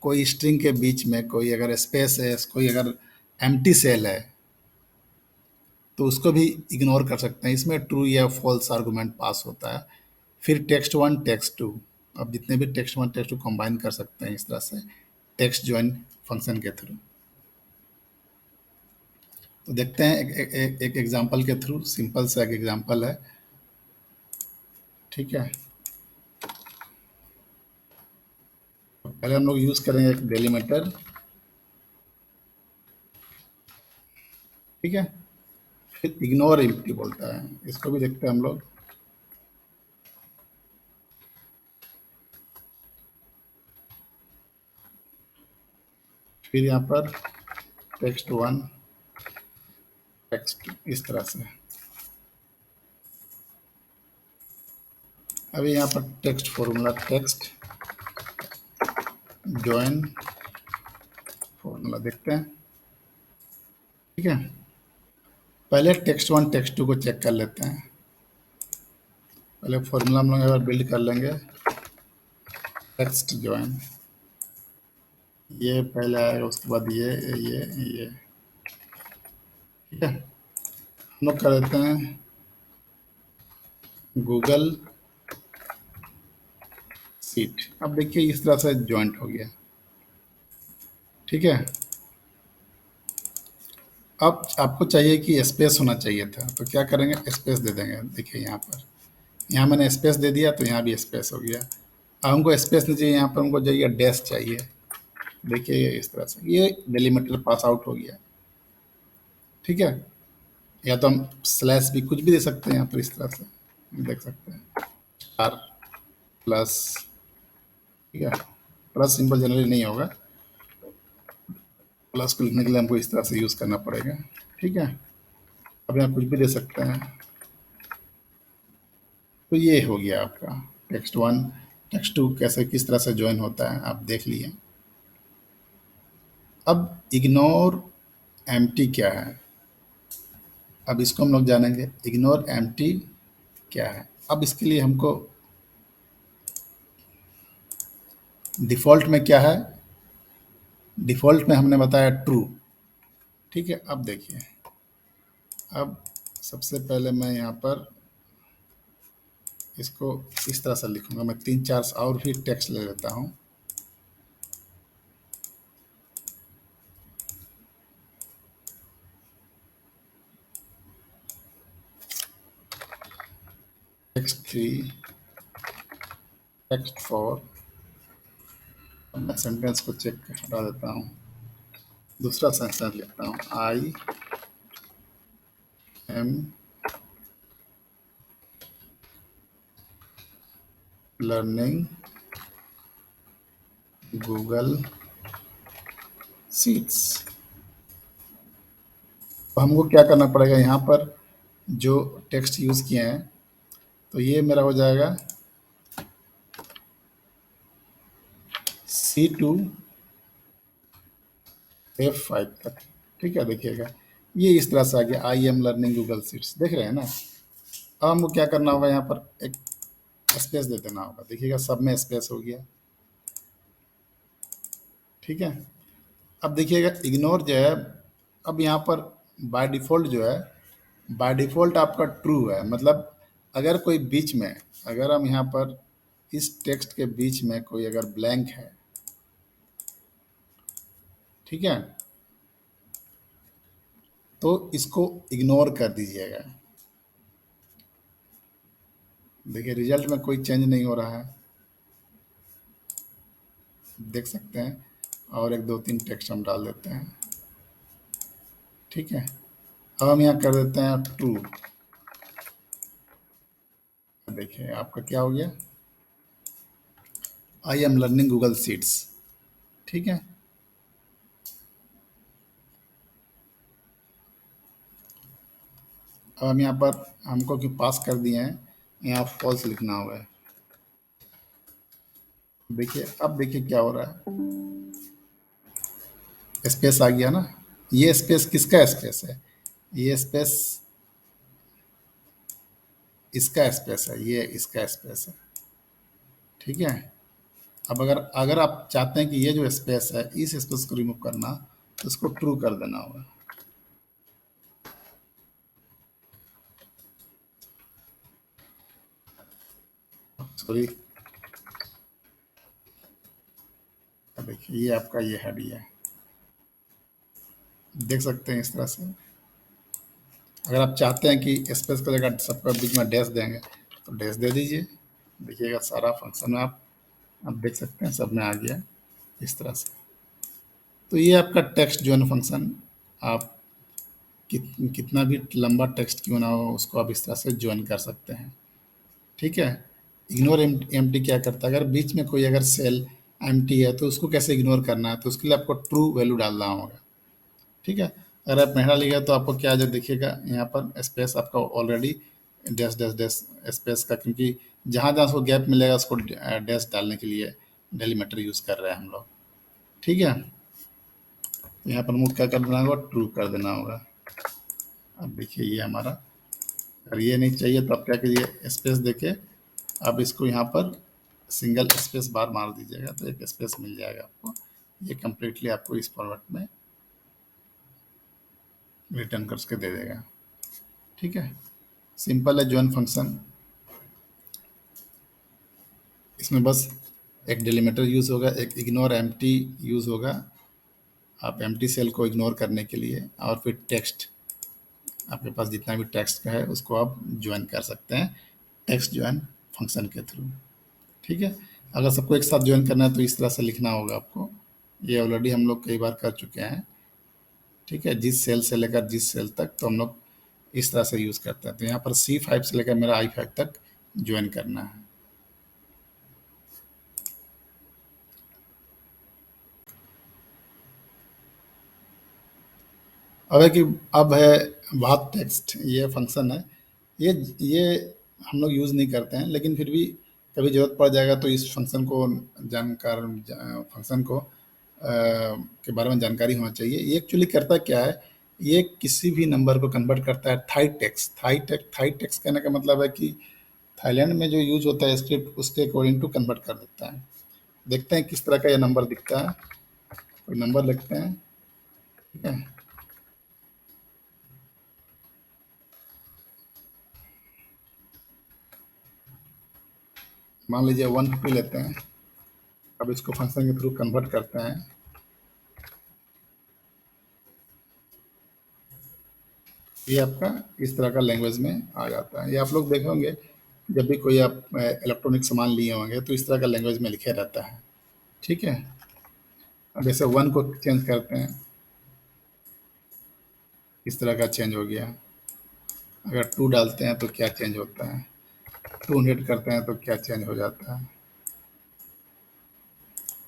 कोई स्ट्रिंग के बीच में कोई अगर स्पेस है, कोई अगर एम्प्टी सेल है, तो उसको भी इग्नोर कर सकते हैं। इसमें ट्रू या फॉल्स आर्गुमेंट पास होता है। फिर टेक्स्ट वन टेक्स्ट टू, अब जितने भी text one text two combine कर सकते हैं इस तरह से टेक्स्ट ज्वाइन फंक्शन के थ्रू। तो देखते हैं एक एग्जांपल के थ्रू, सिंपल सा एक एग्जांपल है। ठीक है, तो पहले हम लोग यूज करेंगे एक डेलीमीटर। ठीक है, फिर इग्नोर एम्प्टी बोलता है, इसको भी देखते हैं हम लोग। फिर यहाँ पर टेक्स्ट वन टेक्स्ट इस तरह से। अभी यहाँ पर text formula text join formula देखते हैं। ठीक है, पहले टेक्स्ट वन टेक्स्ट टू को चेक कर लेते हैं। पहले फॉर्मूला हम लोग अगर बिल्ड कर लेंगे, टेक्स्ट ज्वाइन, ये पहले आएगा, उसके बाद ये। ठीक है, हम लोग कर देते हैं गूगल सीट। अब देखिए इस तरह से ज्वाइंट हो गया। ठीक है, अब आपको चाहिए कि स्पेस होना चाहिए था, तो क्या करेंगे, स्पेस दे देंगे। देखिए यहाँ पर, यहाँ मैंने स्पेस दे दिया तो यहाँ भी स्पेस हो गया। अब हमको स्पेस नहीं चाहिए, यहाँ पर हमको चाहिए डैश चाहिए। देखिए ये इस तरह से ये डेलीमीटर पास आउट हो गया। ठीक है, या तो हम स्लैश भी कुछ भी दे सकते हैं यहाँ पर इस तरह से, देख सकते हैं स्टार प्लस। ठीक है, प्लस सिंबल जनरली नहीं होगा, प्लस को लिखने के लिए हमको इस तरह से यूज़ करना पड़ेगा। ठीक है, अब यहाँ कुछ भी दे सकते हैं। तो ये हो गया आपका टेक्स्ट वन टेक्स्ट टू कैसे किस तरह से ज्वाइन होता है आप देख लिए। अब इग्नोर एम्प्टी क्या है, अब इसको हम लोग जानेंगे। इग्नोर एम्प्टी क्या है, अब इसके लिए हमको डिफ़ॉल्ट में क्या है, डिफ़ॉल्ट में हमने बताया ट्रू। ठीक है, अब देखिए, अब सबसे पहले मैं यहाँ पर इसको इस तरह से लिखूंगा। मैं तीन चार और भी टेक्स्ट ले लेता हूँ। Text three, text four. मैं सेंटेंस को चेक हटा देता हूँ, दूसरा सेंटेंस लिखता हूँ। आई एम लर्निंग गूगल सीट्स। तो हमको क्या करना पड़ेगा, यहाँ पर जो टेक्स्ट यूज़ किए हैं, तो ये मेरा हो जाएगा C2 F5 तक। ठीक है, देखिएगा ये इस तरह से आ गया, आई एम लर्निंग गूगल सीट्स, देख रहे हैं ना। अब हमको क्या करना होगा, यहाँ पर एक स्पेस दे देना होगा। देखिएगा सब में स्पेस हो गया। ठीक है, अब देखिएगा इग्नोर जो है, अब यहाँ पर बाय डिफ़ॉल्ट जो है, बाय डिफ़ॉल्ट आपका ट्रू है। मतलब अगर कोई बीच में, अगर हम यहाँ पर इस टेक्स्ट के बीच में कोई अगर ब्लैंक है, ठीक है, तो इसको इग्नोर कर दीजिएगा। देखिए रिजल्ट में कोई चेंज नहीं हो रहा है, देख सकते हैं। और एक दो तीन टेक्स्ट हम डाल देते हैं। ठीक है, अब हम यहाँ कर देते हैं ट्रू। देखिए आपका क्या हो गया, आई एम लर्निंग गूगल सीट्स। ठीक है, अब हम यहाँ पर हमको कि पास कर दिए हैं, यहाँ फॉल्स लिखना होगा। देखिए, अब देखिए क्या हो रहा है। स्पेस आ गया ना। ये स्पेस किसका स्पेस है? ये स्पेस इसका स्पेस है, ये इसका स्पेस है। ठीक है। अब अगर अगर आप चाहते हैं कि ये जो स्पेस है इस स्पेस को रिमूव करना, तो इसको ट्रू कर देना होगा। सॉरी, देखिए ये आपका ये हेड ही है। देख सकते हैं इस तरह से। अगर आप चाहते हैं कि स्पेस को जगह सबका बीच में डैश देंगे, तो डैश दे दीजिए। देखिएगा सारा फंक्शन में आप देख सकते हैं सब में आ गया इस तरह से। तो ये आपका टेक्स्ट जो है ना फंक्शन, आप कितना भी लंबा टेक्स्ट क्यों ना हो उसको आप इस तरह से ज्वाइन कर सकते हैं। ठीक है। इग्नोर एम्प्टी क्या करता है, अगर बीच में कोई अगर सेल एम्प्टी है तो उसको कैसे इग्नोर करना है, तो उसके लिए आपको ट्रू वैल्यू डालना होगा। ठीक है। अगर आप महिला लिखे तो आपको क्या जो देखिएगा यहाँ पर स्पेस आपका already dash dash dash space का, क्योंकि जहाँ जहाँ उसको गैप मिलेगा उसको डैश डालने के लिए डेलीमीटर यूज़ कर रहे हैं हम लोग। ठीक है। यहाँ पर मुझे क्या कर देना होगा, ट्रू कर देना होगा। अब देखिए ये हमारा, अगर ये नहीं चाहिए तो आप क्या कीजिए, स्पेस देके आप इसको यहाँ पर सिंगल स्पेस बार मार दीजिएगा तो एक स्पेस मिल जाएगा आपको। ये कम्प्लीटली आपको इस फॉर्मेट में रिटर्न करके दे देगा। ठीक है। सिंपल है जॉइन फंक्शन। इसमें बस एक डिलीमीटर यूज़ होगा, एक इग्नोर एम्प्टी यूज़ होगा, आप एम्प्टी सेल को इग्नोर करने के लिए, और फिर टेक्स्ट, आपके पास जितना भी टेक्स्ट का है उसको आप ज्वाइन कर सकते हैं टेक्स्ट ज्वाइन फंक्शन के थ्रू। ठीक है। अगर सबको एक साथ ज्वाइन करना है तो इस तरह से लिखना होगा आपको। ये ऑलरेडी हम लोग कई बार कर चुके हैं। ठीक है। जिस सेल से लेकर जिस सेल तक तो हम लोग इस तरह से यूज़ करते हैं। तो यहाँ पर C5 से लेकर मेरा I5 तक ज्वाइन करना है। अब है कि अब है बात टेक्स्ट, ये फंक्शन है। ये ये हम लोग यूज़ नहीं करते हैं, लेकिन फिर भी कभी ज़रूरत पड़ जाएगा तो इस फंक्शन को फंक्शन को के बारे में जानकारी होना चाहिए। ये एक्चुअली करता क्या है, ये किसी भी नंबर को कन्वर्ट करता है थाई टेक्स्ट कहने का मतलब है कि थाईलैंड में जो यूज होता है स्क्रिप्ट उसके अकॉर्डिंग टू कन्वर्ट कर देता है। देखते हैं किस तरह का ये नंबर दिखता है। कोई नंबर लिखते हैं। ठीक है। मान लीजिए 150 लेते हैं। अब इसको फंक्शन के थ्रू कन्वर्ट करते हैं। ये आपका इस तरह का लैंग्वेज में आ जाता है। ये आप लोग देखे होंगे जब भी कोई आप इलेक्ट्रॉनिक सामान लिए होंगे तो इस तरह का लैंग्वेज में लिखे रहता है। ठीक है। अब जैसे 1 को चेंज करते हैं, इस तरह का चेंज हो गया। अगर 2 डालते हैं तो क्या चेंज होता है, 200 करते हैं तो क्या चेंज हो जाता है।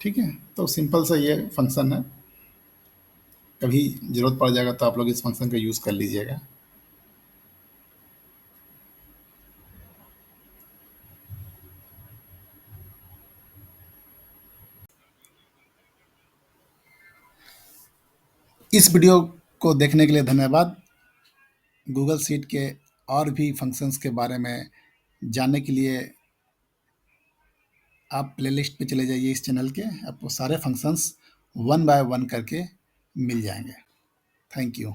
ठीक है। तो सिंपल सा ये फंक्शन है। कभी ज़रूरत पड़ जाएगा तो आप लोग इस फंक्शन का यूज़ कर लीजिएगा। इस वीडियो को देखने के लिए धन्यवाद। गूगल शीट के और भी फंक्शंस के बारे में जानने के लिए आप प्लेलिस्ट पे चले जाइए इस चैनल के, आपको सारे फंक्शंस वन बाय वन करके मिल जाएंगे। Thank you.